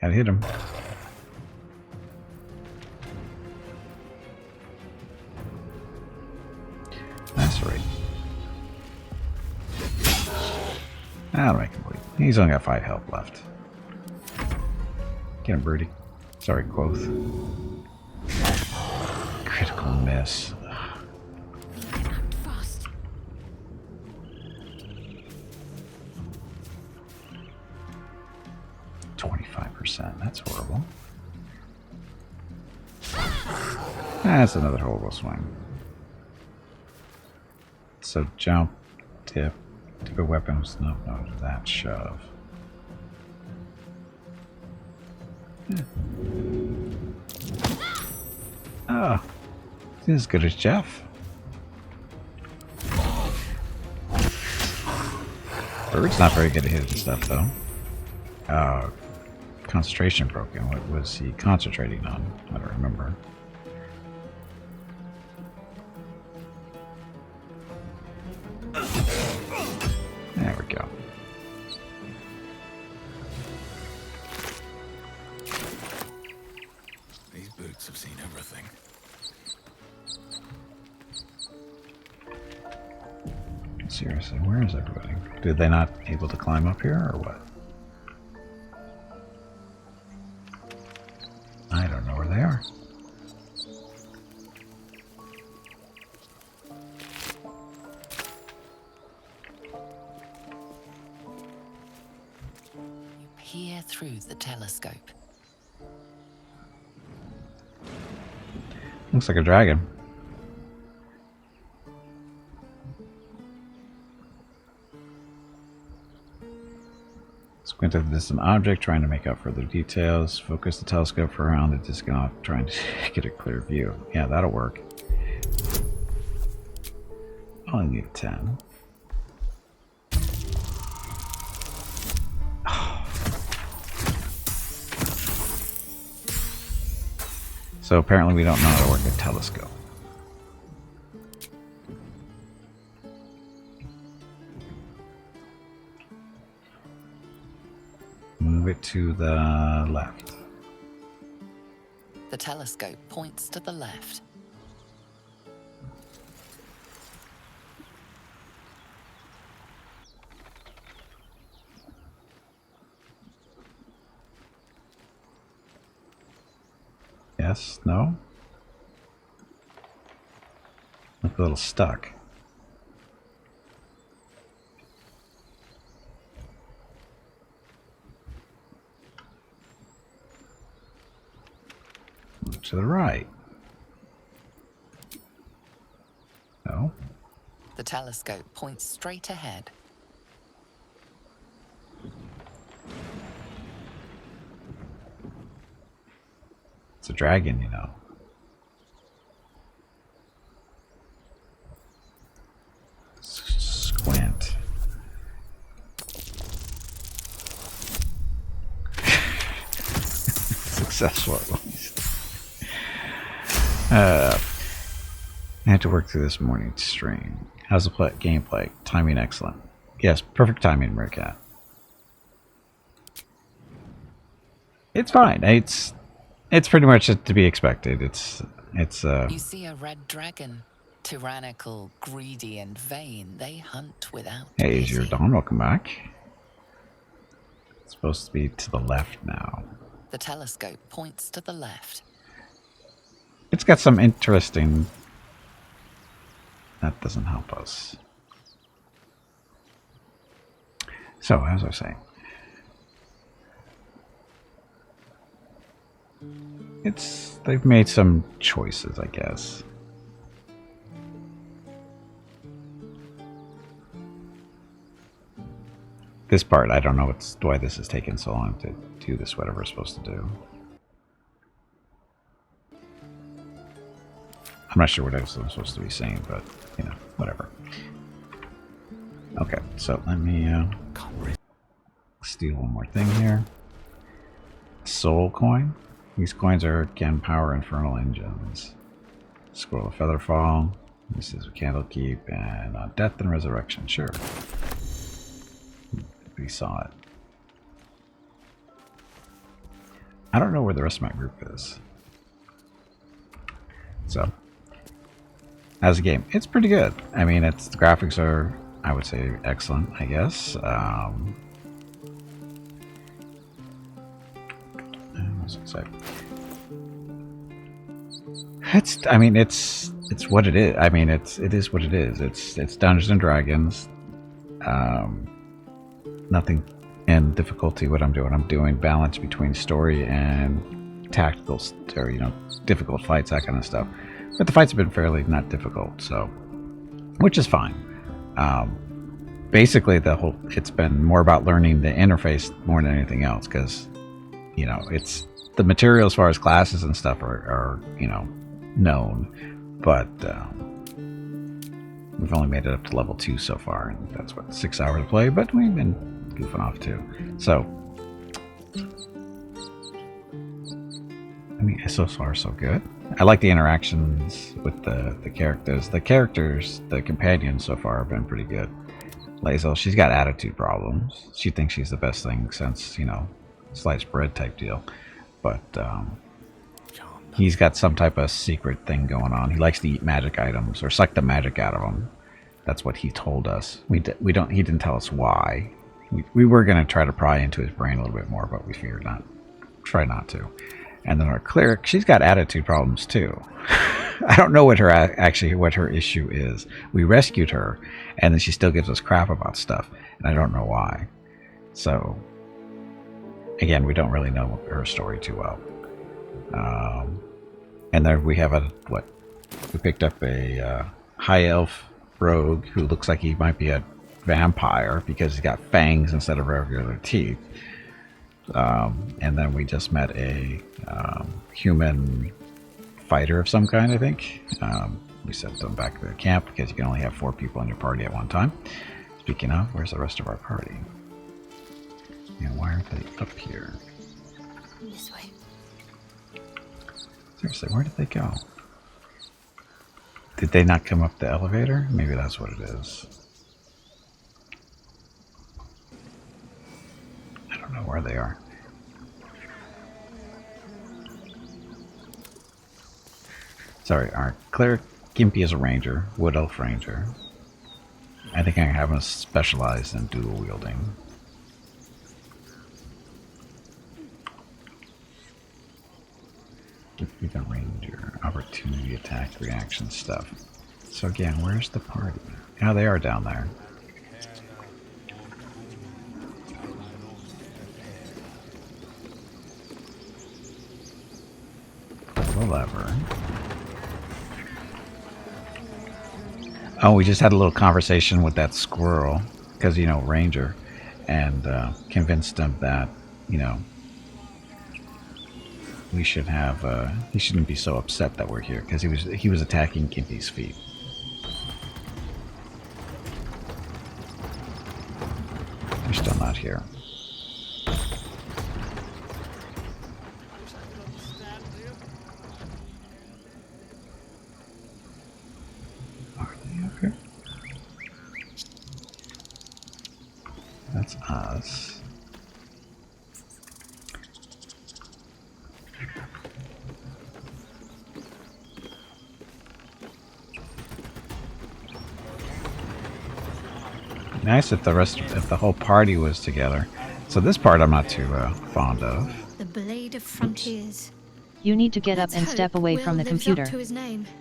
Gotta hit him. That's right. That'll make him bleed. He's only got 5 health left. Get him, Birdie. Sorry, Quoth. Critical miss. 25%. That's horrible. That's another horrible swing. So jump, tip, a weapon was no, that shove. Oh, he's as good as Jeff. Bird's not very good at hitting stuff though. Concentration broken. What was he concentrating on? I don't remember. There we go. These boots have seen everything. Seriously, where is everybody? Did they not able to climb up here or what? I don't know where they are. You peer through the telescope. Looks like a dragon. Squint at the distant object, trying to make out further details. Focus the telescope around the disc off, trying to get a clear view. Yeah, that'll work. Only need 10. So apparently we don't know how to work a telescope. move it to the left. The telescope points to the left. Yes, no? Look a little stuck. Move to the right. No? The telescope points straight ahead. It's a dragon, you know. Squint. Successful at least. I had to work through this morning's stream. How's the gameplay? Timing excellent. Yes, perfect timing, Meerkat. It's fine. It's pretty much to be expected. It's You see a red dragon. Tyrannical, greedy, and vain, they hunt without Hey, is pity. your Dawn? Welcome back. It's supposed to be to the left now. The telescope points to the left. It's got some interesting... That doesn't help us. So, as I was saying, they've made some choices, I guess. This part, I don't know why this is taking so long to do this, whatever it's supposed to do. I'm not sure what else I'm supposed to be saying, but, you know, whatever. Okay, so let me steal one more thing here. Soul coin. These coins are, can power infernal engines. Scroll of Featherfall. This is a Candlekeep, and Death and Resurrection, sure. We saw it. I don't know where the rest of my group is. So, as a game, it's pretty good. I mean, the graphics are, I would say, excellent, I guess. What's it say? It's what it is. I mean, it is what it is. It's Dungeons and Dragons. Nothing in difficulty. What I'm doing balance between story and tactical, or difficult fights, that kind of stuff. But the fights have been fairly not difficult, so which is fine. Basically, it's been more about learning the interface more than anything else, because it's the material as far as classes and stuff are known, but we've only made it up to level 2 so far, and that's what 6 hours to play. But we've been goofing off too. So, I mean, so far so good. I like the interactions with the characters. The companions so far have been pretty good. Lae'zel, she's got attitude problems. She thinks she's the best thing since, sliced bread type deal. But he's got some type of secret thing going on. He likes to eat magic items or suck the magic out of them. That's what he told us. He didn't tell us why. We were going to try to pry into his brain a little bit more, but we figured try not to. And then our cleric, she's got attitude problems too. I don't know what her issue is. We rescued her, and then she still gives us crap about stuff, and I don't know why. So, again, we don't really know her story too well. And there we have we picked up a high elf rogue who looks like he might be a vampire because he's got fangs instead of regular teeth. And then we just met a human fighter of some kind, I think. We sent them back to the camp because you can only have 4 people in your party at one time. Speaking of, where's the rest of our party? And why aren't they up here? This way. Seriously, where did they go? Did they not come up the elevator? Maybe that's what it is. I don't know where they are. Sorry, our cleric Gimpy is a ranger, wood elf ranger. I think I have him specialized in dual wielding. Gimpy the ranger, opportunity attack, reaction stuff. So again, where's the party? Oh, they are down there. Pull the lever. Oh, we just had a little conversation with that squirrel, because, you know, ranger, and convinced him that, you know, we should have, he shouldn't be so upset that we're here, because he was attacking Gimpy's feet. You're still not here. Are they up here? That's us. Nice if the whole party was together. So this part I'm not too fond of. The Blade of Frontiers. You need to get up and step away from the computer.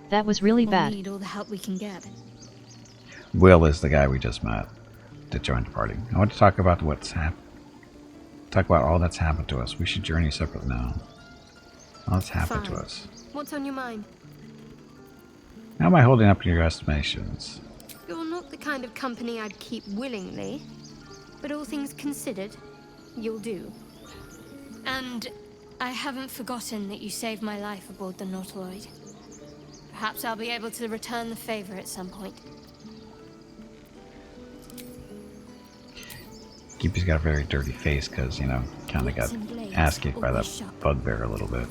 That was really bad. Need all the help we can get. Will is the guy we just met to join the party. I want to talk about what's happened. Talk about all that's happened to us. We should journey separately now. All that's happened to us. What's on your mind? How am I holding up in your estimations? You're not the kind of company I'd keep willingly, but all things considered, you'll do. And I haven't forgotten that you saved my life aboard the Nautiloid. Perhaps I'll be able to return the favor at some point. Gimpy's got a very dirty face because, you know, kind of got ass kicked by that bugbear a little bit.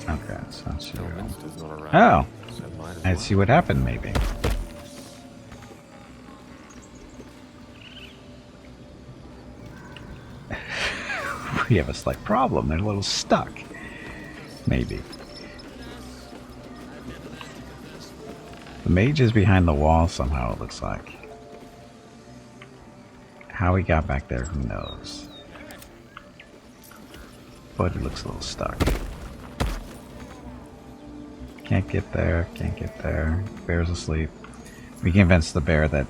Okay, so let's see. Oh, I see what happened, maybe. We have a slight problem. They're a little stuck. Maybe. The mage is behind the wall somehow, it looks like. How he got back there, who knows. But he looks a little stuck. Can't get there, can't get there. Bear's asleep. We convinced the bear that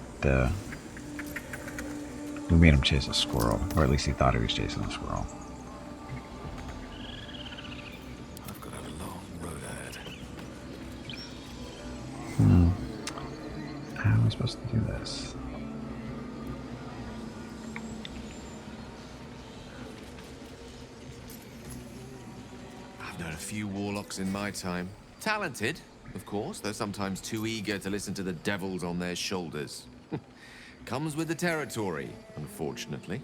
we made him chase a squirrel, or at least he thought he was chasing a squirrel. I've got a long road ahead. How am I supposed to do this? I've known a few warlocks in my time. Talented, of course, though sometimes too eager to listen to the devils on their shoulders. Comes with the territory, unfortunately.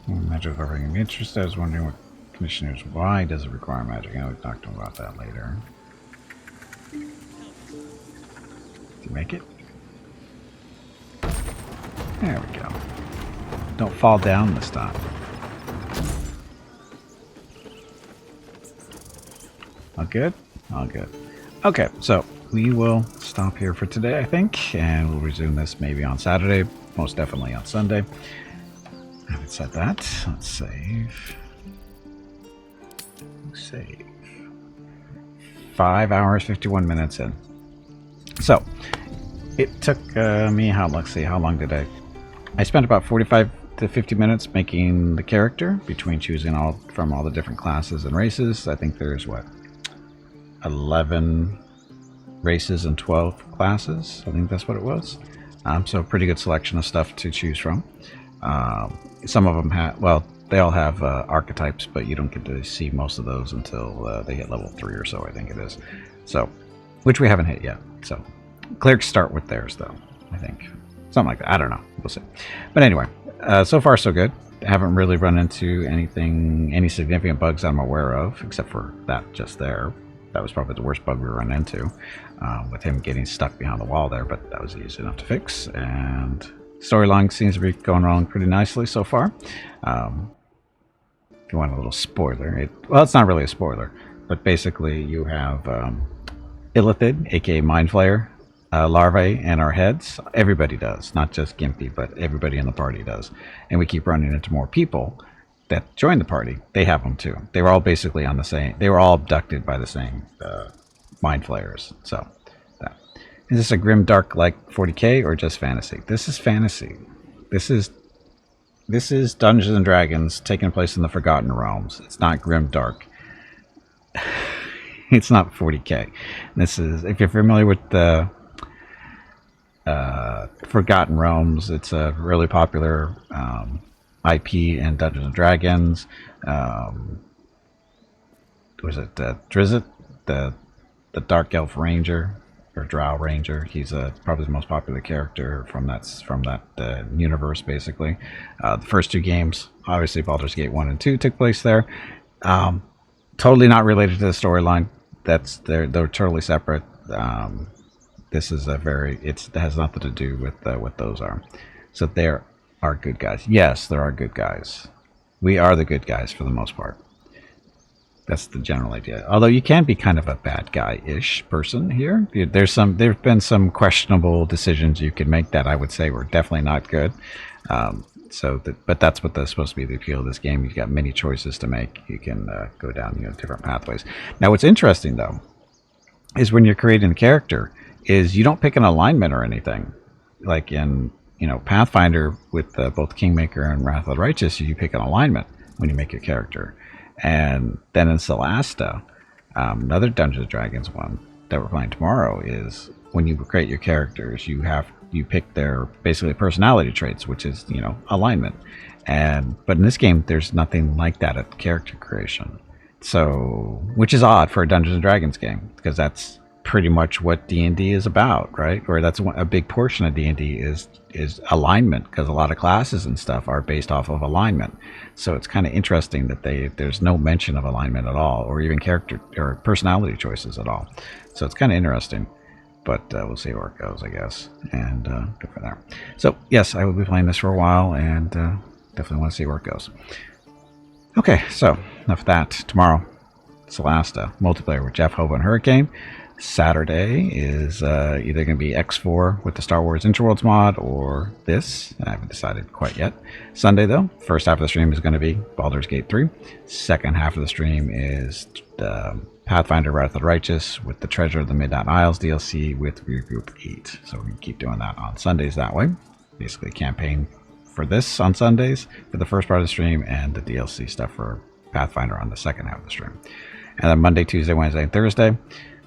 Magic covering interest. I was wondering what commissioners, why does it require magic? I know we talked about that later. Did you make it? There we go. Don't fall down this time. All good? All good. Okay, so we will stop here for today, I think, and we'll resume this maybe on Saturday, most definitely on Sunday. Having said that, let's save. Save. 5 hours, 51 minutes in. So, it took me, let's see, how long did I spent about 45 to 50 minutes making the character, between choosing from all the different classes and races. I think there's, what, 11 races and 12 classes. I think that's what it was. So a pretty good selection of stuff to choose from. Some of them have, well, they all have archetypes, but you don't get to see most of those until they hit level 3 or so, I think it is. So, which we haven't hit yet. So, clerics start with theirs, though, I think. Something like that. I don't know. We'll see. But anyway, so far so good. Haven't really run into any significant bugs I'm aware of, except for that just there. That was probably the worst bug we run into, with him getting stuck behind the wall there, but that was easy enough to fix. And Storyline seems to be going along pretty nicely so far. If you want a little spoiler, well, it's not really a spoiler, but basically you have Illithid, aka Mind Flayer, larvae in our heads. Everybody does, not just Gimpy, but everybody in the party does. And we keep running into more people that join the party. They have them too. They were all basically on the same, they were all abducted by the same Mind Flayers. So, that. Is this a grim dark like 40k or just fantasy? This is fantasy. This is Dungeons and Dragons taking place in the Forgotten Realms. It's not grim dark. It's not 40k. This is, if you're familiar with the Forgotten Realms, it's a really popular IP in Dungeons and Dragons. Was it Drizzt, the Dark Elf Ranger or Drow Ranger? He's probably the most popular character from that universe, basically. The first two games, obviously Baldur's Gate 1 and 2, took place there. Totally not related to the storyline. They're totally separate. This is it has nothing to do with what those are. So there are good guys. Yes, there are good guys. We are the good guys for the most part. That's the general idea. Although you can be kind of a bad guy-ish person here. There've been some questionable decisions you can make that I would say were definitely not good. But that's what that's supposed to be the appeal of this game. You've got many choices to make. You can go down different pathways. Now, what's interesting though is when you're creating a character, is you don't pick an alignment or anything. Like in Pathfinder with both Kingmaker and Wrath of the Righteous, you pick an alignment when you make your character. And then in Celasta, another Dungeons & Dragons one that we're playing tomorrow, is when you create your characters, you pick their basically personality traits, which is alignment. But in this game, there's nothing like that at character creation. So, which is odd for a Dungeons & Dragons game, because that's pretty much what D&D is about, right? Or that's a big portion of D&D is alignment, because a lot of classes and stuff are based off of alignment. So it's kind of interesting that there's no mention of alignment at all, or even character or personality choices at all. So it's kind of interesting, but we'll see where it goes, I guess, and go from there. So yes, I will be playing this for a while, and definitely want to see where it goes. Okay, so enough of that. Tomorrow, Celasta multiplayer with Jeff, Hobo, and Hurricane. Saturday is either going to be X4 with the Star Wars Interworlds mod or this. I haven't decided quite yet. Sunday, though, first half of the stream is going to be Baldur's Gate 3. Second half of the stream is Pathfinder Wrath of the Righteous with the Treasure of the Midnight Isles DLC with Regroup 8. So we can keep doing that on Sundays that way. Basically, campaign for this on Sundays for the first part of the stream, and the DLC stuff for Pathfinder on the second half of the stream. And then Monday, Tuesday, Wednesday, and Thursday,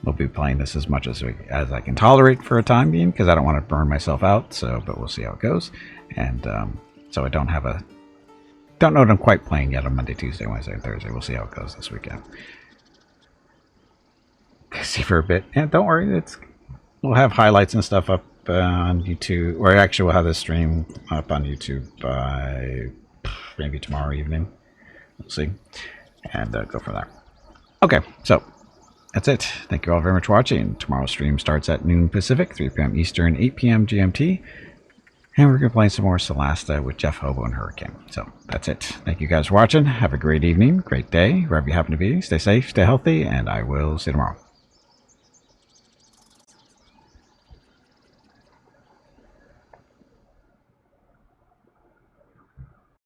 we'll be playing this as much as I can tolerate for a time being, because I don't want to burn myself out. But we'll see how it goes. And so I don't know what I'm quite playing yet on Monday, Tuesday, Wednesday, and Thursday. We'll see how it goes this weekend. See for a bit. And don't worry, we'll have highlights and stuff up on YouTube, or actually we'll have this stream up on YouTube by maybe tomorrow evening. We'll see, and go from there. Okay, so that's it. Thank you all very much for watching. Tomorrow's stream starts at noon Pacific, 3 p.m. Eastern, 8 p.m. GMT. And we're going to play some more Celasta with Jeff, Hobo, and Hurricane. So that's it. Thank you guys for watching. Have a great evening, great day, wherever you happen to be. Stay safe, stay healthy, and I will see you tomorrow.